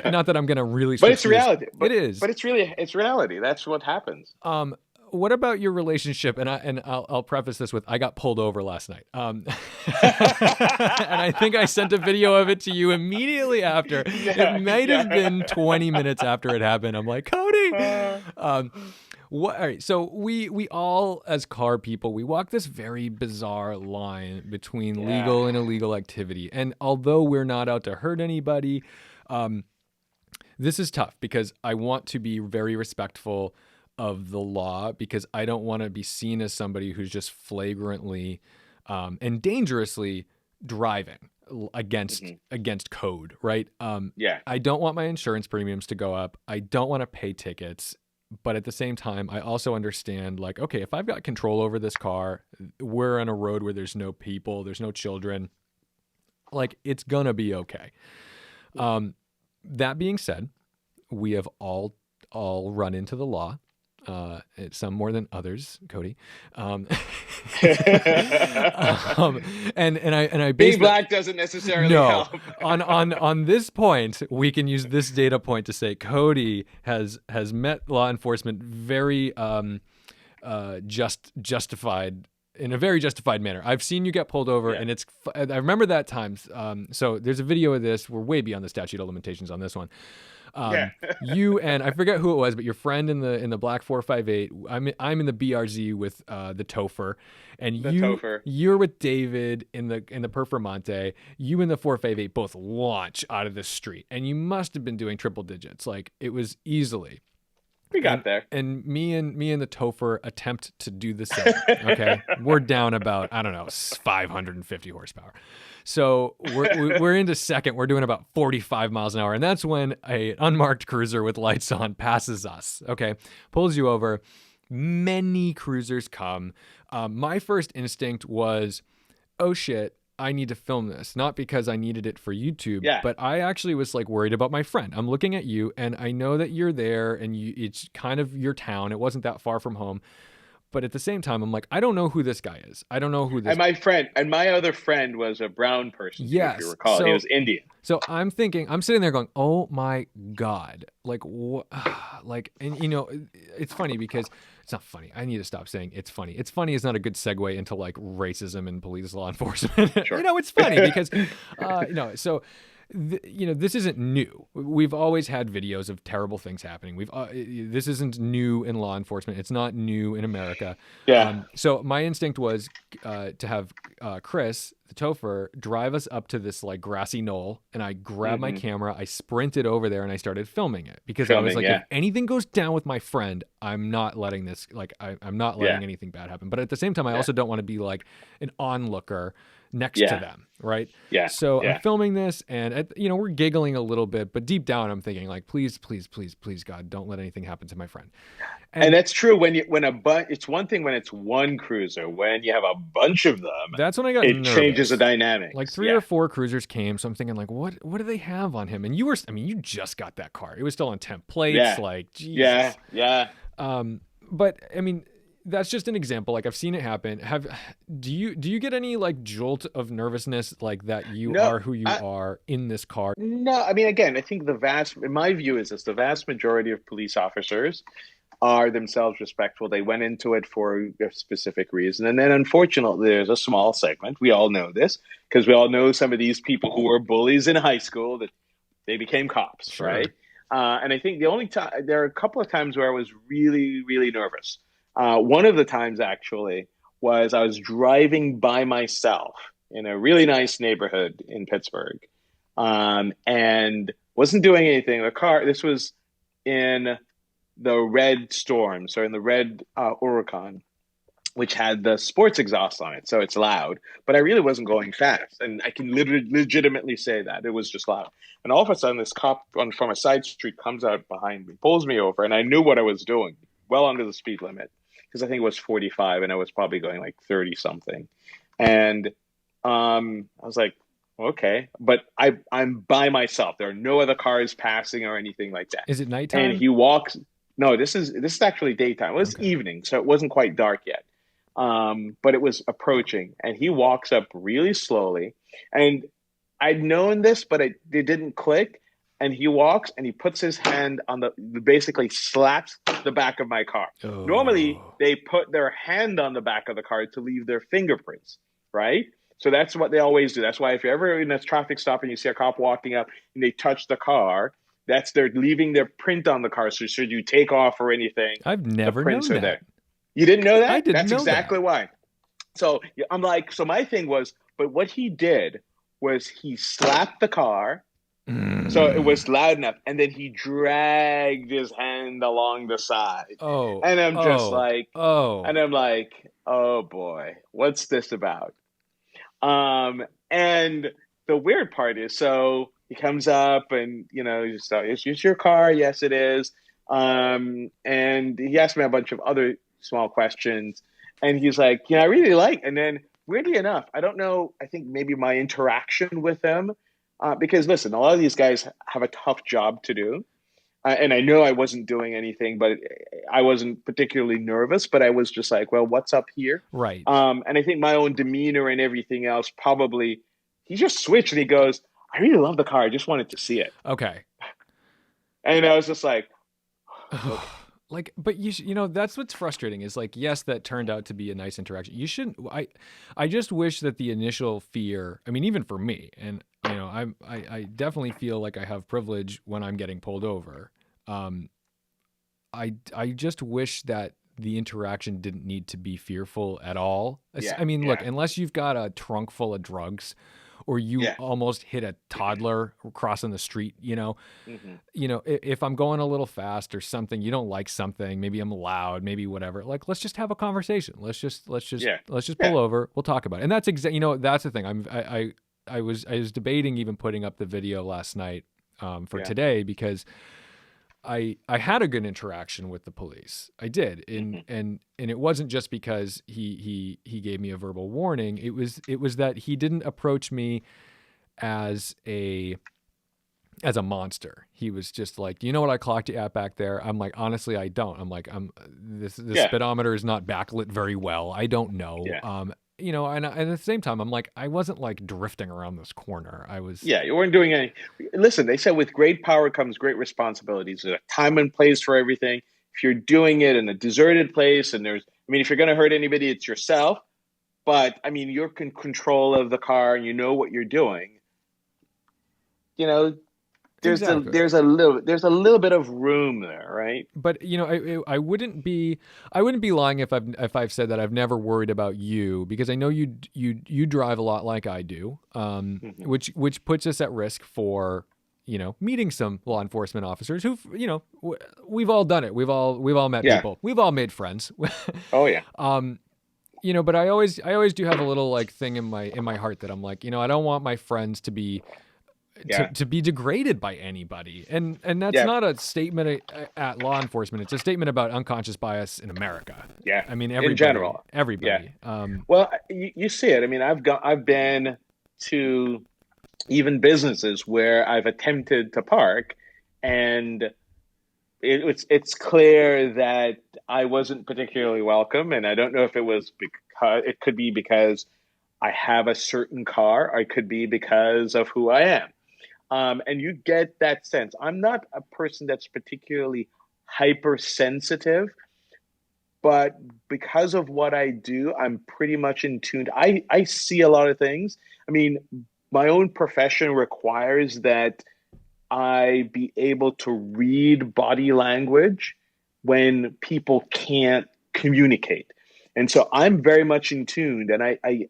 not that I'm gonna really. But it's reality. It is. But it's reality. That's what happens. What about your relationship? And I'll preface this with I got pulled over last night. And I think I sent a video of it to you immediately after. Yeah, It might have been 20 minutes after it happened. I'm like, Cody. What? All right. So we all, as car people, we walk this very bizarre line between legal and illegal activity. And although we're not out to hurt anybody, this is tough because I want to be very respectful of the law because I don't want to be seen as somebody who's just flagrantly and dangerously driving against code, right? Yeah. I don't want my insurance premiums to go up. I don't want to pay tickets. But at the same time, I also understand, like, okay, if I've got control over this car, we're on a road where there's no people, there's no children, like, it's gonna be okay. That being said, we have all run into the law. Some more than others, Cody. And I Being black doesn't necessarily help. on this point, we can use this data point to say Cody has met law enforcement very justified in a very justified manner. I've seen you get pulled over, and I remember that time. So there's a video of this. We're way beyond the statute of limitations on this one. You and I forget who it was, but your friend in the black 458. I'm in the BRZ with the Topher, and you're with David in the Performante. You and the 458 both launch out of the street, and you must have been doing triple digits. Like it was easily. We got there. And me and the Topher attempt to do the same. Okay, we're down about 550 horsepower. So we're into second. We're doing about 45 miles an hour, and that's when a unmarked cruiser with lights on passes us. Okay, pulls you over. Many cruisers come. My first instinct was, oh shit, I need to film this. Not because I needed it for YouTube, but I actually was like worried about my friend. I'm looking at you, and I know that you're there, and it's kind of your town. It wasn't that far from home. But at the same time, I'm like, I don't know who this guy is. I don't know who this. And my other friend was a brown person. Yes, if you recall, he was Indian. So I'm sitting there going, oh my God, like what? Like, and it's funny because it's not funny. I need to stop saying it's funny. It's funny is not a good segue into like racism and police law enforcement. Sure. It's funny because, so. This isn't new. We've always had videos of terrible things happening. This isn't new in law enforcement. It's not new in America. Yeah. So my instinct was to have Chris, the Topher, drive us up to this like grassy knoll, and I grabbed my camera, I sprinted over there, and I started filming it because I was like, if anything goes down with my friend, I'm not letting this I'm not letting anything bad happen. But at the same time, I also don't want to be like an onlooker next to them, right? Yeah. So I'm filming this, and we're giggling a little bit, but deep down I'm thinking like, please, God, don't let anything happen to my friend. And that's true it's one thing when it's one cruiser. When you have a bunch of them, that's when I got nervous. Changes the dynamic. Like 3 or 4 cruisers came, so I'm thinking like, what do they have on him? And you just got that car. It was still on temp plates. Yeah. Like, Jesus. Yeah. But I mean, that's just an example. Like I've seen it happen. Do you get any like jolt of nervousness like that you are who you are in this car? No, I mean, again, I think in my view is this, the vast majority of police officers are themselves respectful. They went into it for a specific reason. And then unfortunately, there's a small segment. We all know this because we all know some of these people who were bullies in high school that they became cops, sure. Right? And I think the only time, there are a couple of times where I was really, really nervous. One of the times actually was I was driving by myself in a really nice neighborhood in Pittsburgh, and wasn't doing anything. This was in the red storm, so in the red Huracan, which had the sports exhaust on it, so it's loud. But I really wasn't going fast, and I can literally legitimately say that it was just loud. And all of a sudden, this cop from a side street comes out behind me, pulls me over, and I knew what I was doing, well under the speed limit, because I think it was 45, and I was probably going like 30 something. And I was like, okay, but I'm by myself. There are no other cars passing or anything like that. Is it nighttime? And he walks. No, this is actually daytime. It was evening, so it wasn't quite dark yet. But it was approaching, and he walks up really slowly. And I'd known this, but it didn't click. And he walks and he puts his hand on basically slaps the back of my car. Oh. Normally, they put their hand on the back of the car to leave their fingerprints, right? So that's what they always do. That's why if you're ever in a traffic stop and you see a cop walking up and they touch the car, they're leaving their print on the car. So should you take off or anything, I've never the prints known are that. there. You didn't know that? I didn't That's know exactly that. why. So I'm like, so my thing was, but what he did was he slapped the car. So it was loud enough. And then he dragged his hand along the side. Oh. And I'm just and I'm like, oh boy, what's this about? And the weird part is, so he comes up and, is your car? Yes, it is. And he asked me a bunch of other small questions, and he's like, I really like, and then weirdly enough, I don't know, I think maybe my interaction with him, because listen, a lot of these guys have a tough job to do. And I know I wasn't doing anything, but I wasn't particularly nervous, but I was just like, well, what's up here? Right. And I think my own demeanor and everything else probably, he just switched and he goes, I really love the car. I just wanted to see it. Okay. And I was just like, okay. Like, but that's what's frustrating is like, yes, that turned out to be a nice interaction. You shouldn't, I just wish that the initial fear, I mean, even for me, and I definitely feel like I have privilege when I'm getting pulled over. I just wish that the interaction didn't need to be fearful at all. Yeah, I mean, look, unless you've got a trunk full of drugs, or you almost hit a toddler crossing the street, if I'm going a little fast or something, you don't like something, maybe I'm loud, maybe whatever, like, let's just have a conversation. Let's just pull over. We'll talk about it. And that's that's the thing. I was debating even putting up the video last night, for today, because I had a good interaction with the police. I did. And it wasn't just because he gave me a verbal warning. It was that he didn't approach me as a monster. He was just like, do you know what I clocked you at back there? I'm like, honestly, I don't. I'm like, this speedometer is not backlit very well. I don't know. And at the same time, I'm like, I wasn't like drifting around this corner. I was. Yeah, you weren't doing any. Listen, they said with great power comes great responsibilities. There's a time and place for everything. If you're doing it in a deserted place, and if you're going to hurt anybody, it's yourself. But I mean, you're in control of the car, and you know what you're doing. There's a little bit of room there, right? But I wouldn't be lying if I've said that I've never worried about you, because I know you drive a lot like I do, which puts us at risk for meeting some law enforcement officers who we've all done it. We've all met people. We've all made friends. Oh yeah. But I always do have a little like thing in my heart that I'm like, I don't want my friends to be to be degraded by anybody. And that's not a statement at law enforcement. It's a statement about unconscious bias in America. Yeah. I mean, everybody, in general. Everybody. Yeah. Well, you see it. I mean, I've been to even businesses where I've attempted to park, and it's clear that I wasn't particularly welcome. And I don't know if it was because it could be because I have a certain car, or it could be because of who I am. And you get that sense. I'm not a person that's particularly hypersensitive, but because of what I do, I'm pretty much in tune. I see a lot of things. I mean, my own profession requires that I be able to read body language when people can't communicate. And so I'm very much in tune, and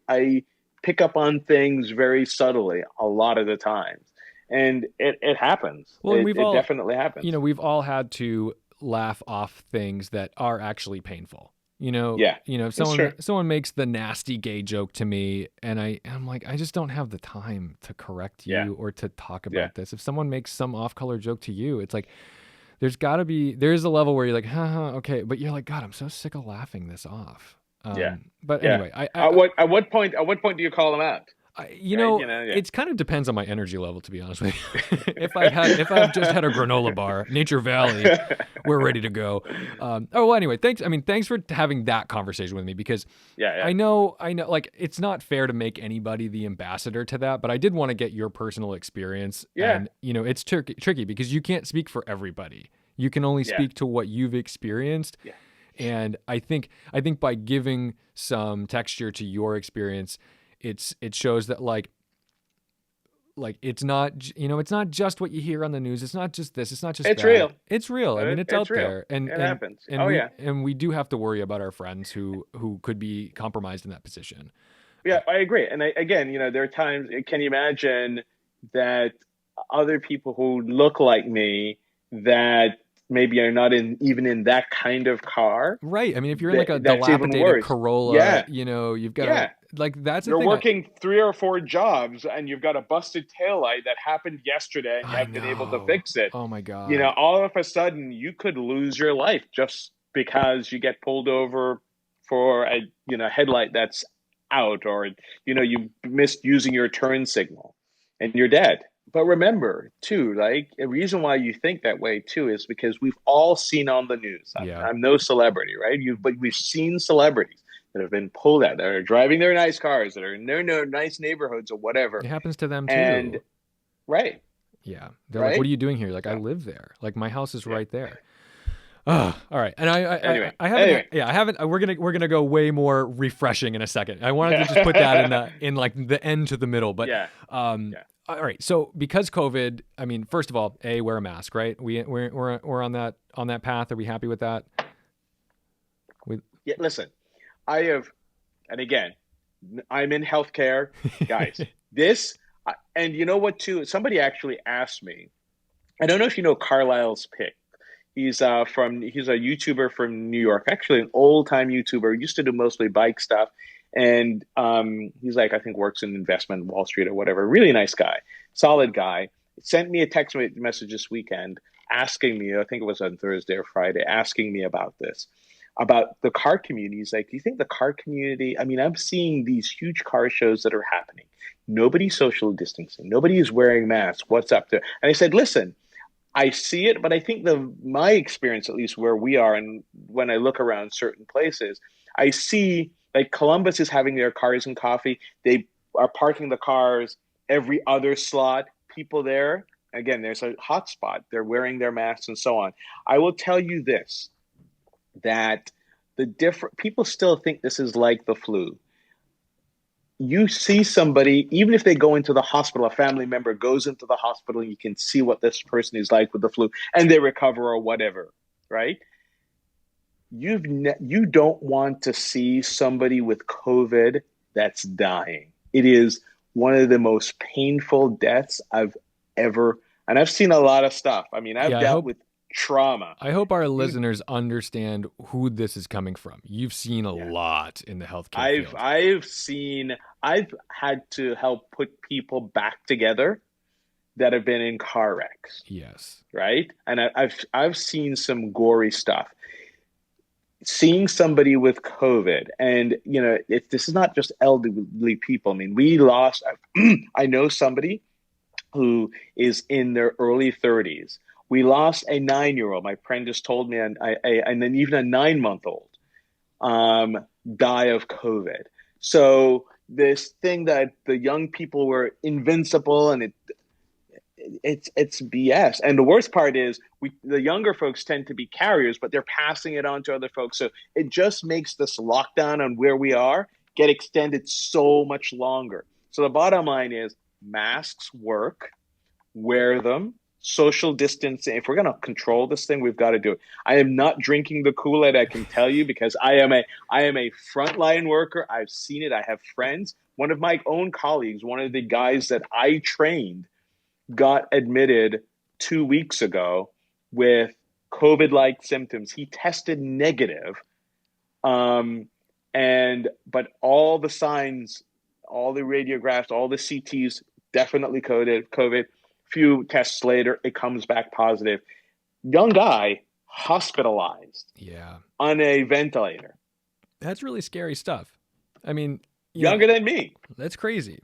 I pick up on things very subtly a lot of the times. And it happens. Well, and It definitely happens. we've all had to laugh off things that are actually painful. Yeah, If it's true. someone makes the nasty gay joke to me, and I'm like, I just don't have the time to correct Yeah, you or to talk yeah, about this. If someone makes some off-color joke to you, it's like there's a level where you're like, haha, okay, but you're like, God, I'm so sick of laughing this off. yeah, But yeah. anyway, At what point do you call them out? Right? Yeah, it kind of depends on my energy level, to be honest with you. If I've just had a granola bar, Nature Valley, we're ready to go. Well, anyway, thanks. I mean, thanks for having that conversation with me, because yeah, I know, like, it's not fair to make anybody the ambassador to that, but I did want to get your personal experience. yeah, And, it's tricky because you can't speak for everybody. You can only yeah, speak to what you've experienced. yeah. And I think by giving some texture to your experience, it shows that like it's not it's not just what you hear on the news. It's not just this. It's not just It's that. real. It's real. I mean, it's out It's real. there, and It happens. and Oh we yeah, and we do have to worry about our friends who could be compromised in that position. yeah. I agree. And again, there are times. Can you imagine that other people who look like me that maybe are not even in that kind of car? Right. I mean, if you're in like a That's even dilapidated worse. Corolla, Yeah, you've got yeah. like that's the You're thing. working 3 or 4 jobs and you've got a busted taillight that happened yesterday and you I haven't been able to know. fix it. Oh my God. All of a sudden you could lose your life just because you get pulled over for a headlight that's out, or you missed using your turn signal and you're dead. But remember too, like, a reason why you think that way too is because we've all seen on the news. Yeah. I'm no celebrity, right? But we've seen celebrities that have been pulled out, that are driving their nice cars, that are in their nice neighborhoods or whatever. It happens to them And too. right, Yeah. They're like, right. what are you doing here? Like, I So, live there. Like, my house is yeah. right there. Oh, all right. And Anyway, I haven't, yeah, I haven't, we're going to go way more refreshing in a second. I wanted to just put that in like the end to the middle, but, yeah, all yeah. right. So because COVID, I mean, first of all, wear a mask, right? We're on that path. Are we happy with that? Yeah. Listen, and again, I'm in healthcare, guys. And you know what? Too, somebody actually asked me. I don't know if you know Carlisle's Pick. He's a YouTuber from New York, actually an old time YouTuber. He used to do mostly bike stuff, and he's like, I think works in investment, Wall Street or whatever. Really nice guy, solid guy. Sent me a text message this weekend asking me, I think it was on Thursday or Friday, asking me about this, about the car community. He's like, do you think the car community? I mean, I'm seeing these huge car shows that are happening. Nobody's social distancing. Nobody is wearing masks. What's up there? And I said, listen. I see it, but I think my experience, at least where we are, and when I look around certain places, I see like Columbus is having their cars and coffee. They are parking the cars every other slot. People there, again, there's a hot spot. They're wearing their masks and so on. I will tell you this, that people still think this is like the flu. You see somebody, even if they go into the hospital, a family member goes into the hospital, you can see what this person is like with the flu, and they recover or whatever, right? You don't want to see somebody with COVID that's dying. It is one of the most painful deaths I've ever, and I've seen a lot of stuff. I mean, I've dealt with trauma. I hope our listeners understand who this is coming from. You've seen a lot in the healthcare field. I've had to help put people back together that have been in car wrecks. Yes. Right? And I've seen some gory stuff. Seeing somebody with COVID, and this is not just elderly people. I mean, I know somebody who is in their early 30s. We lost a 9-year-old. My friend just told me, and then even a 9-month-old die of COVID. So this thing that the young people were invincible, and it's BS. And the worst part is the younger folks tend to be carriers, but they're passing it on to other folks. So it just makes this lockdown on where we are get extended so much longer. So the bottom line is masks work, wear them. social distancing. If we're going to control this thing, we've got to do it. I am not drinking the Kool-Aid, I can tell you, because I am a frontline worker. I've seen it. I have friends. One of my own colleagues, one of the guys that I trained, got admitted 2 weeks ago with COVID-like symptoms. He tested negative. But all the signs, all the radiographs, all the CTs definitely COVID. Few tests later, it comes back positive. Young guy hospitalized. Yeah. On a ventilator. That's really scary stuff. I mean, younger than me. That's crazy.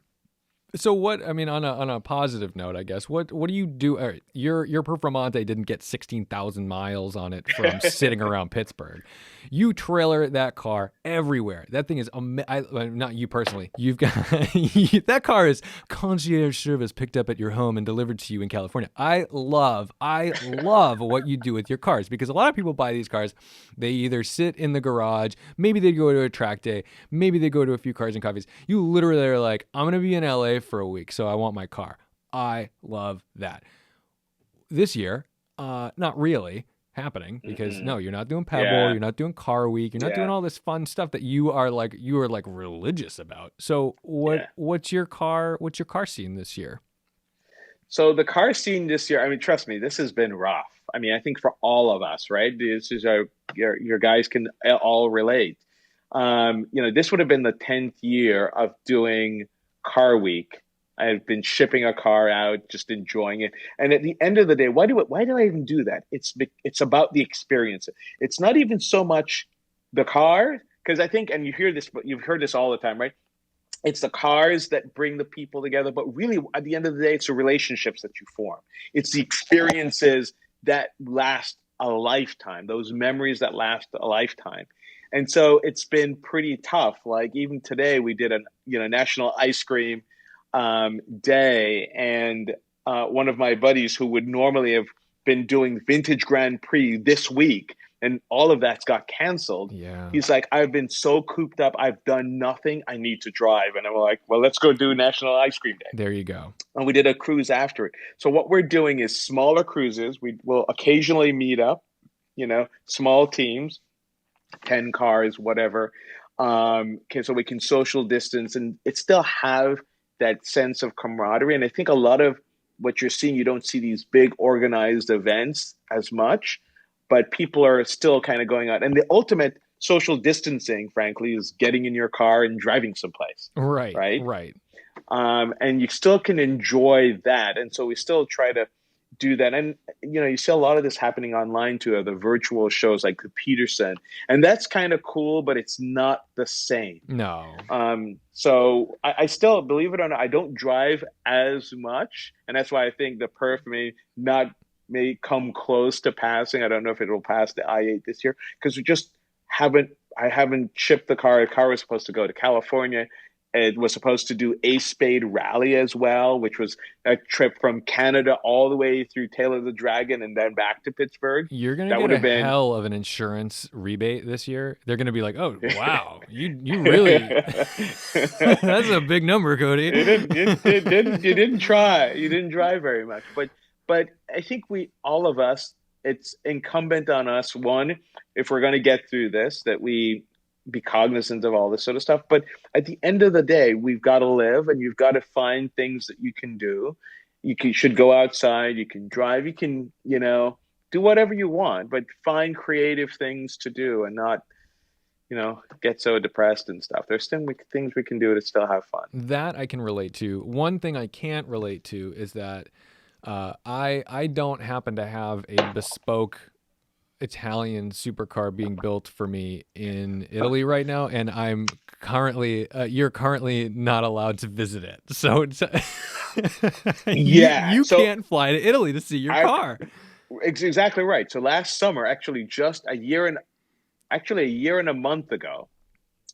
So what, I mean, on a positive note, I guess, what do you do? All right, your Performante didn't get 16,000 miles on it from sitting around Pittsburgh. You trailer that car everywhere. That thing is, not you personally, you've got, that car is concierge service picked up at your home and delivered to you in California. I love what you do with your cars, because a lot of people buy these cars, they either sit in the garage, maybe they go to a track day, maybe they go to a few cars and coffees. You literally are like, I'm going to be in LA for a week, so I want my car. I love that. This year, not really happening, because no, you're not doing Pebble, you're not doing Car Week, you're not doing all this fun stuff that you are like religious about. So what's your car scene this year? So the car scene this year, I mean, trust me, this has been rough. I mean, I think for all of us, right? This is your guys can all relate. This would have been the 10th year of doing Car Week. I've been shipping a car out, just enjoying it. And at the end of the day, why do I even do that? It's about the experience. It's not even so much the car, because I think, and you've heard this all the time, right? It's the cars that bring the people together, but really at the end of the day, it's the relationships that you form. It's the experiences that last a lifetime, those memories that last a lifetime. And so it's been pretty tough. Like even today we did a National Ice Cream day, and one of my buddies who would normally have been doing Vintage Grand Prix this week, and all of that's got canceled. Yeah. He's like, I've been so cooped up, I've done nothing, I need to drive. And I'm like, well, let's go do National Ice Cream Day. There you go. And we did a cruise after it. So what we're doing is smaller cruises. We will occasionally meet up, small teams, 10 cars, whatever. So we can social distance and it still have that sense of camaraderie. And I think a lot of what you're seeing, you don't see these big organized events as much, but people are still kind of going out. And the ultimate social distancing, frankly, is getting in your car and driving someplace. Right. And you still can enjoy that. And so we still try to do that. And, you see a lot of this happening online too, the virtual shows like the Peterson. And that's kind of cool, but it's not the same. No. So I still, believe it or not, I don't drive as much. And that's why I think the perf may come close to passing. I don't know if it will pass the I-8 this year, because I haven't shipped the car. The car was supposed to go to California. It was supposed to do a Spade Rally as well, which was a trip from Canada all the way through Tail of the Dragon and then back to Pittsburgh. You're going to get a hell of an insurance rebate this year. They're going to be like, oh, wow, you really, that's a big number, Cody. You didn't try. You didn't drive very much. But I think all of us, it's incumbent on us, one, if we're going to get through this, that we be cognizant of all this sort of stuff. But at the end of the day, we've got to live, and you've got to find things that you can do. Should go outside, you can drive, you can, do whatever you want, but find creative things to do and not, get so depressed and stuff. There's still things we can do to still have fun. That I can relate to. One thing I can't relate to is that I don't happen to have a bespoke Italian supercar being built for me in Italy right now, and I'm currently you're currently not allowed to visit it, so it's you can't fly to Italy to see your car. Exactly right. So last summer, actually just a year and a month ago,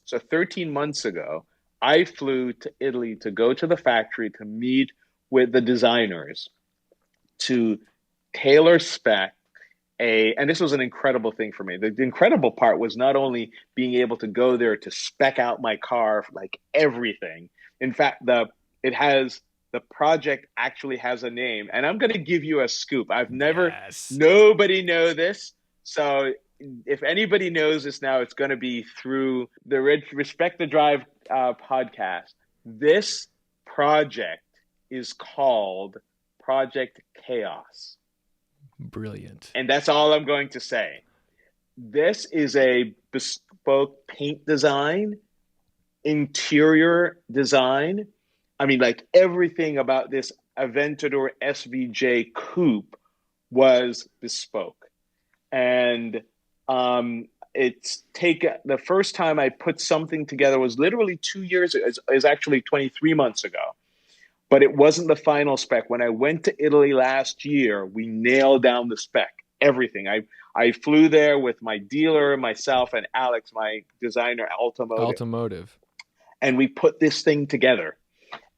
so 13 months ago, I flew to Italy to go to the factory to meet with the designers to tailor spec and this was an incredible thing for me. The incredible part was not only being able to go there to spec out my car, like everything. In fact, it has the project actually has a name, and I'm going to give you a scoop. Yes. Nobody know this. So if anybody knows this now, it's going to be through the Respect the Drive podcast. This project is called Project Chaos. Brilliant. And that's all I'm going to say. This is a bespoke paint design, interior design. I mean, like everything about this Aventador SVJ Coupe was bespoke. And it's taken, the first time I put something together was literally 2 years, is actually 23 months ago. But it wasn't the final spec. When I went to Italy last year, we nailed down the spec, everything. I flew there with my dealer, myself, and Alex, my designer, Automotive. And we put this thing together.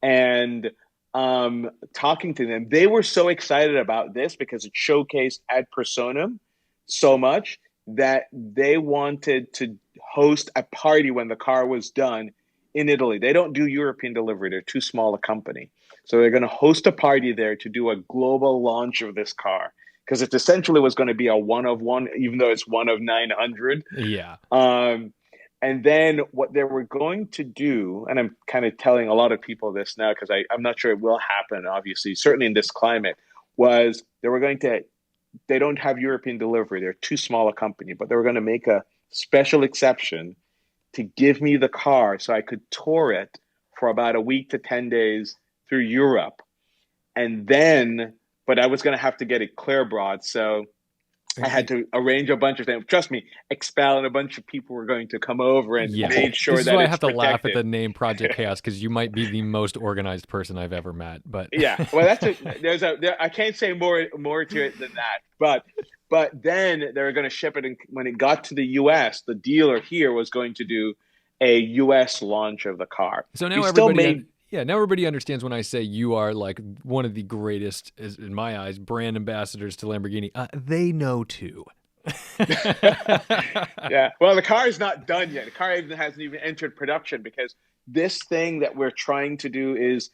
And talking to them, they were so excited about this because it showcased ad personam so much that they wanted to host a party when the car was done in Italy. They don't do European delivery. They're too small a company. So they're going to host a party there to do a global launch of this car, because it essentially was going to be a one of one, even though it's one of 900. Yeah. And then what they were going to do, and I'm kind of telling a lot of people this now because I'm not sure it will happen, obviously, certainly in this climate, was they don't have European delivery. They're too small a company, but they were going to make a special exception to give me the car so I could tour it for about a week to 10 days through Europe. And then, but I was going to have to get it clear brought. So I had to arrange a bunch of things. Trust me, Expel and a bunch of people were going to come over and made sure that it's protected. This is why I have to laugh at the name Project Chaos, because you might be the most organized person I've ever met. But yeah, well, I can't say more to it than that. But then they were going to ship it, and when it got to the U.S., the dealer here was going to do a U.S. launch of the car. So now everybody understands when I say you are like one of the greatest, in my eyes, brand ambassadors to Lamborghini. They know too. Yeah. Well, the car is not done yet. The car hasn't even entered production, because this thing that we're trying to do is,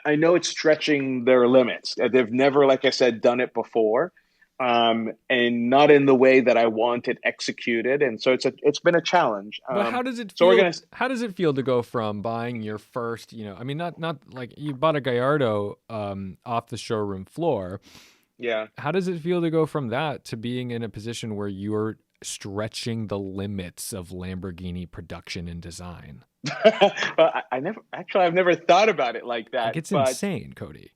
I know it's stretching their limits. They've never, like I said, done it before. And not in the way that I want it executed, and so it's been a challenge. But how does it feel? How does it feel to go from buying your first, I mean, not like you bought a Gallardo off the showroom floor. Yeah. How does it feel to go from that to being in a position where you're stretching the limits of Lamborghini production and design? Well, I've never thought about it like that. Like, it's insane, Cody.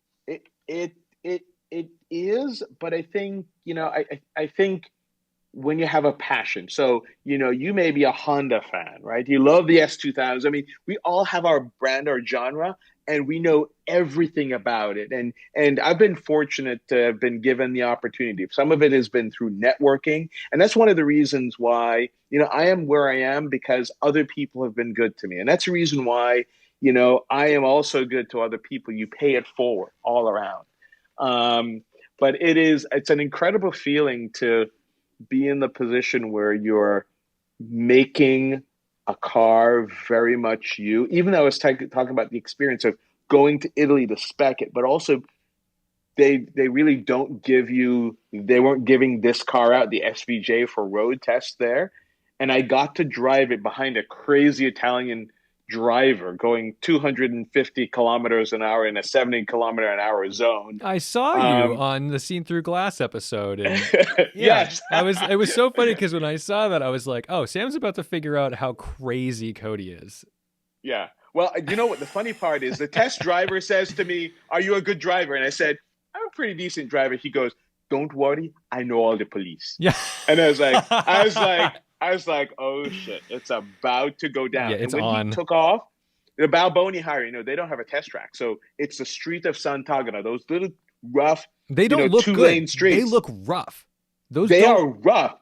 It is, but I think, I think when you have a passion, so, you may be a Honda fan, right? You love the S2000. I mean, we all have our brand, our genre, and we know everything about it. And I've been fortunate to have been given the opportunity. Some of it has been through networking. And that's one of the reasons why, I am where I am, because other people have been good to me. And that's the reason why, I am also good to other people. You pay it forward all around. But it's an incredible feeling to be in the position where you're making a car very much you, even though I was talking about the experience of going to Italy to spec it, but also they really don't they weren't giving this car out, the SVJ, for road tests there. And I got to drive it behind a crazy Italian driver going 250 kilometers an hour in a 70 kilometer an hour zone. I saw you on the Seen Through Glass episode. And yes. It was so funny because when I saw that, I was like, oh, Sam's about to figure out how crazy Cody is. Yeah. Well, you know what the funny part is? The test driver says to me, "Are you a good driver?" And I said, "I'm a pretty decent driver." He goes, "Don't worry, I know all the police." Yeah. And I was like, oh shit, it's about to go down. Yeah, it's and when on. He took off, the Balboni Highway, they don't have a test track. So it's the street of Sant'Agata, those little rough, they don't look two-lane good. streets. They look rough. They are rough.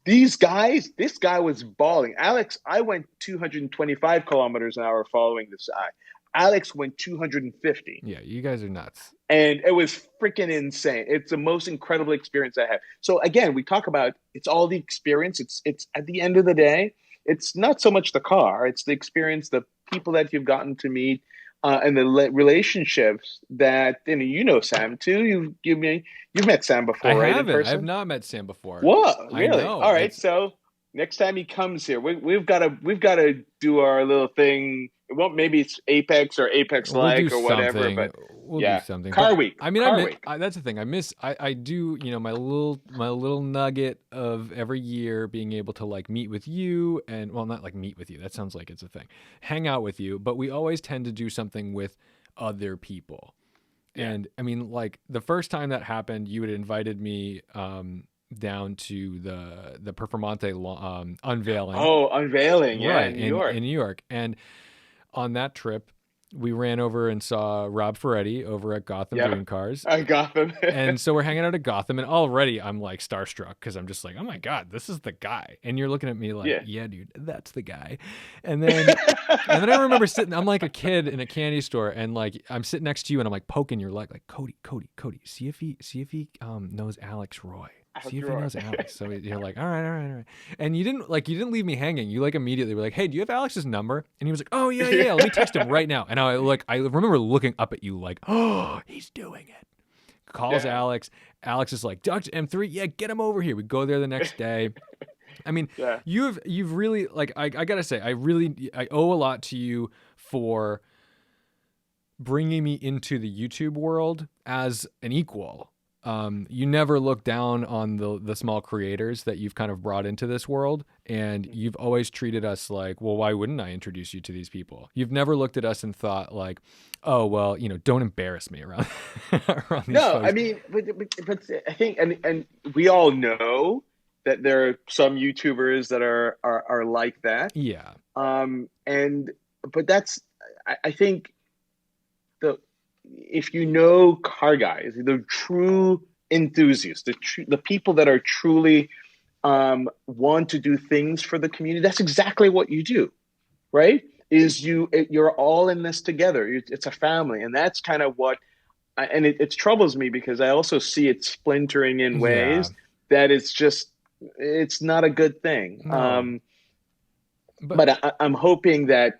These guys, this guy was balling. Alex, I went 225 kilometers an hour following this guy. Alex went 250. Yeah, you guys are nuts. And it was freaking insane. It's the most incredible experience I had. So again, we talk about it's all the experience. It's at the end of the day, it's not so much the car. It's the experience, the people that you've gotten to meet. and the relationships that you know Sam too. You've met Sam I before, right, in haven't. I have person? not met Sam before. What? I Really? know. All right. It's So next time he comes here, we've got to do our little thing. Well, maybe it's Apex or Apex We'll do like or whatever. something. But We'll do yeah, something. Car But Week, I mean, Car Week. that's the thing. I do, my little nugget of every year being able to like meet with you and, well, not like meet with you. That sounds like it's a thing. Hang out with you. But we always tend to do something with other people. Yeah. And I mean, like the first time that happened, you had invited me, down to the Performante unveiling. Oh, unveiling, yeah, Right, in New York. in New York. And on that trip, we ran over and saw Rob Ferretti over at Gotham Yeah, Dream Cars. I got them. And so we're hanging out at Gotham, and already I'm like starstruck because I'm just like, oh my God, this is the guy. And you're looking at me like, Yeah. yeah, dude, that's the guy. And then I remember sitting, I'm like a kid in a candy store, and like I'm sitting next to you, and I'm like poking your leg, like Cody, see if he knows Alex Roy. See if he knows Alex. So you're like, all right. And you didn't leave me hanging. You like immediately were like, hey, do you have Alex's number? And he was like, oh yeah. Let me text him right now. And I remember looking up at you like, oh, he's doing it. Calls Yeah. Alex. Alex is like, DoctaM3, yeah, get him over here. We go there the next day. I mean, Yeah. you've really, like, I gotta say, I owe a lot to you for bringing me into the YouTube world as an equal. You never look down on the small creators that you've kind of brought into this world, and you've always treated us like, well, why wouldn't I introduce you to these people? You've never looked at us and thought like, oh, well, don't embarrass me around around these No, folks. I mean, but I think, and we all know that there are some YouTubers that are like that. Yeah. But that's, I think if you know car guys, the true enthusiasts, the people that are truly want to do things for the community, that's exactly what you do, right? You're all in this together. It's a family, and that's kind of what. And it troubles me because I also see it splintering in ways that it's not a good thing. No. But I'm hoping that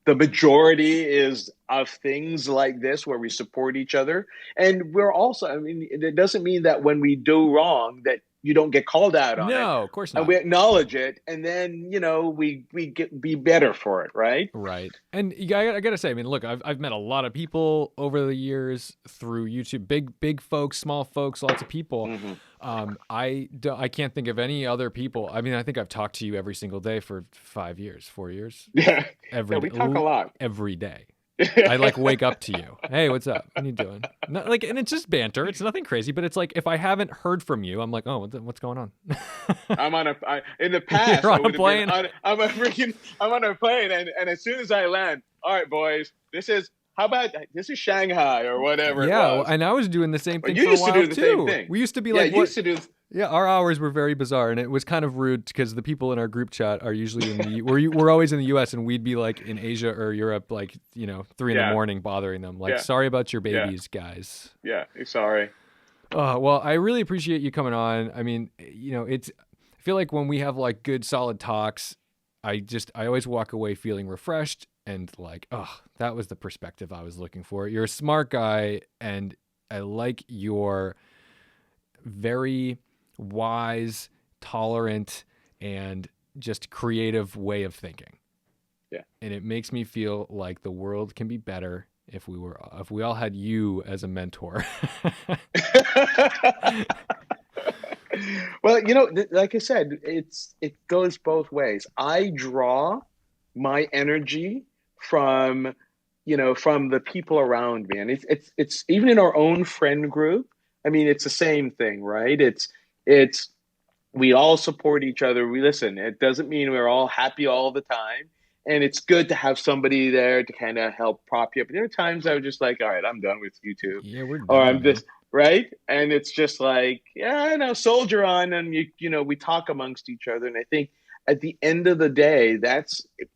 the majority is of things like this where we support each other. And we're also, I mean, it doesn't mean that when we do wrong that you don't get called out on it. No, of course not. And we acknowledge it, and then we be better for it, right? Right. And I gotta say, I mean, look, I've met a lot of people over the years through YouTube, big folks, small folks, lots of people. Mm-hmm. I can't think of any other people. I mean, I think I've talked to you every single day for 4 years. Yeah. We talk a lot every day. I like wake up to you. Hey, what's up? What are you doing? Not, like, and it's just banter. It's nothing crazy, but it's like if I haven't heard from you, I'm like, oh, what's going on? I'm in the past. You're on a plane. I'm on a plane, and as soon as I land, all right, boys, this is Shanghai or whatever. Yeah, it was. and I was doing the same thing. You for used a while to do the too. same thing. We used to be Yeah, like, you used to do. Yeah, our hours were very bizarre, and it was kind of rude because the people in our group chat are usually in the we're always in the U.S. and we'd be like in Asia or Europe, like 3 in the morning, bothering them, like, sorry about your babies, guys. Yeah, sorry. Well, I really appreciate you coming on. I mean, I feel like when we have like good, solid talks, I always walk away feeling refreshed and like, oh, that was the perspective I was looking for. You're a smart guy, and I like your very wise, tolerant, and just creative way of thinking. Yeah. And it makes me feel like the world can be better if we all had you as a mentor. Well, like I said, it goes both ways. I draw my energy from the people around me, and it's even in our own friend group. I mean, it's the same thing, right? It's we all support each other. We listen. It doesn't mean we're all happy all the time. And it's good to have somebody there to kind of help prop you up. There are times I was just like, all right, I'm done with YouTube. Yeah, we're done. Or I'm just, right? And it's just like, yeah, no, soldier on. And, we talk amongst each other. And I think at the end of the day,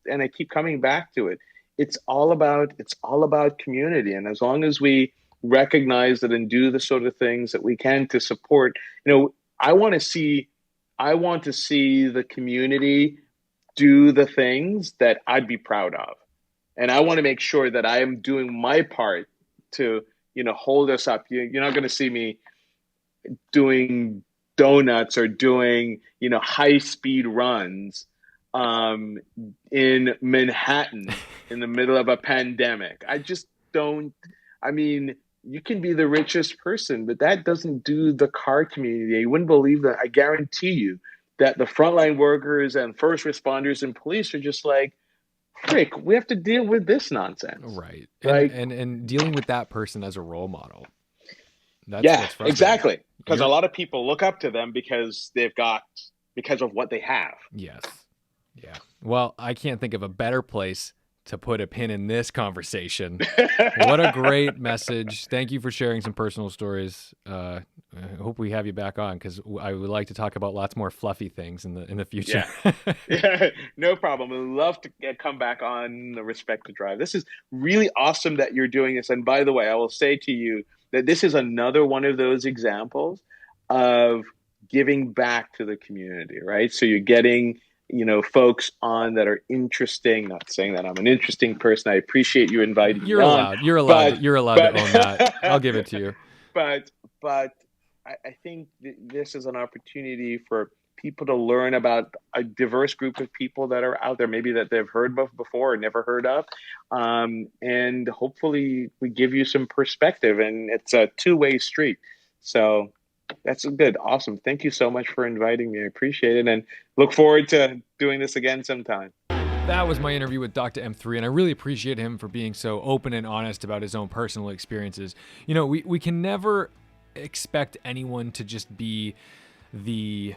and I keep coming back to it, it's all about community. And as long as we recognize that and do the sort of things that we can to support, I want to see the community do the things that I'd be proud of. And I want to make sure that I am doing my part to, hold us up. You're not going to see me doing donuts or doing, high speed runs um, in Manhattan in the middle of a pandemic. I just don't. I mean, you can be the richest person, but that doesn't do the car community. You wouldn't believe that. I guarantee you that the frontline workers and first responders and police are just like, frick, we have to deal with this nonsense. Right. Like, And dealing with that person as a role model. That's yeah, what's frustrating. exactly. Because a You're lot of people look up to them because because of what they have. Yes. Yeah. Well, I can't think of a better place to put a pin in this conversation. What a great message. Thank you for sharing some personal stories. I hope we have you back on, because I would like to talk about lots more fluffy things in the future. Yeah, no problem. I'd love to come back on the Respect to Drive. This is really awesome that you're doing this. And by the way, I will say to you that this is another one of those examples of giving back to the community, right? So you're getting, folks on that are interesting. Not saying that I'm an interesting person. I appreciate you inviting me on. You're allowed to own that. I'll give it to you. But I think this is an opportunity for people to learn about a diverse group of people that are out there, maybe that they've heard of before or never heard of. And hopefully we give you some perspective, and it's a two-way street. So that's good. Awesome. Thank you so much for inviting me. I appreciate it, and look forward to doing this again sometime. That was my interview with DoctaM3, and I really appreciate him for being so open and honest about his own personal experiences. We can never expect anyone to just be the,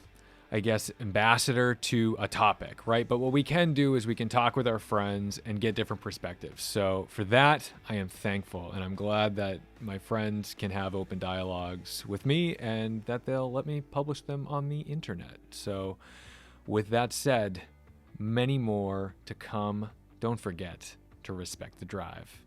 I guess, ambassador to a topic, right? But what we can do is we can talk with our friends and get different perspectives. So for that, I am thankful, and I'm glad that my friends can have open dialogues with me and that they'll let me publish them on the internet. So with that said, many more to come. Don't forget to respect the drive.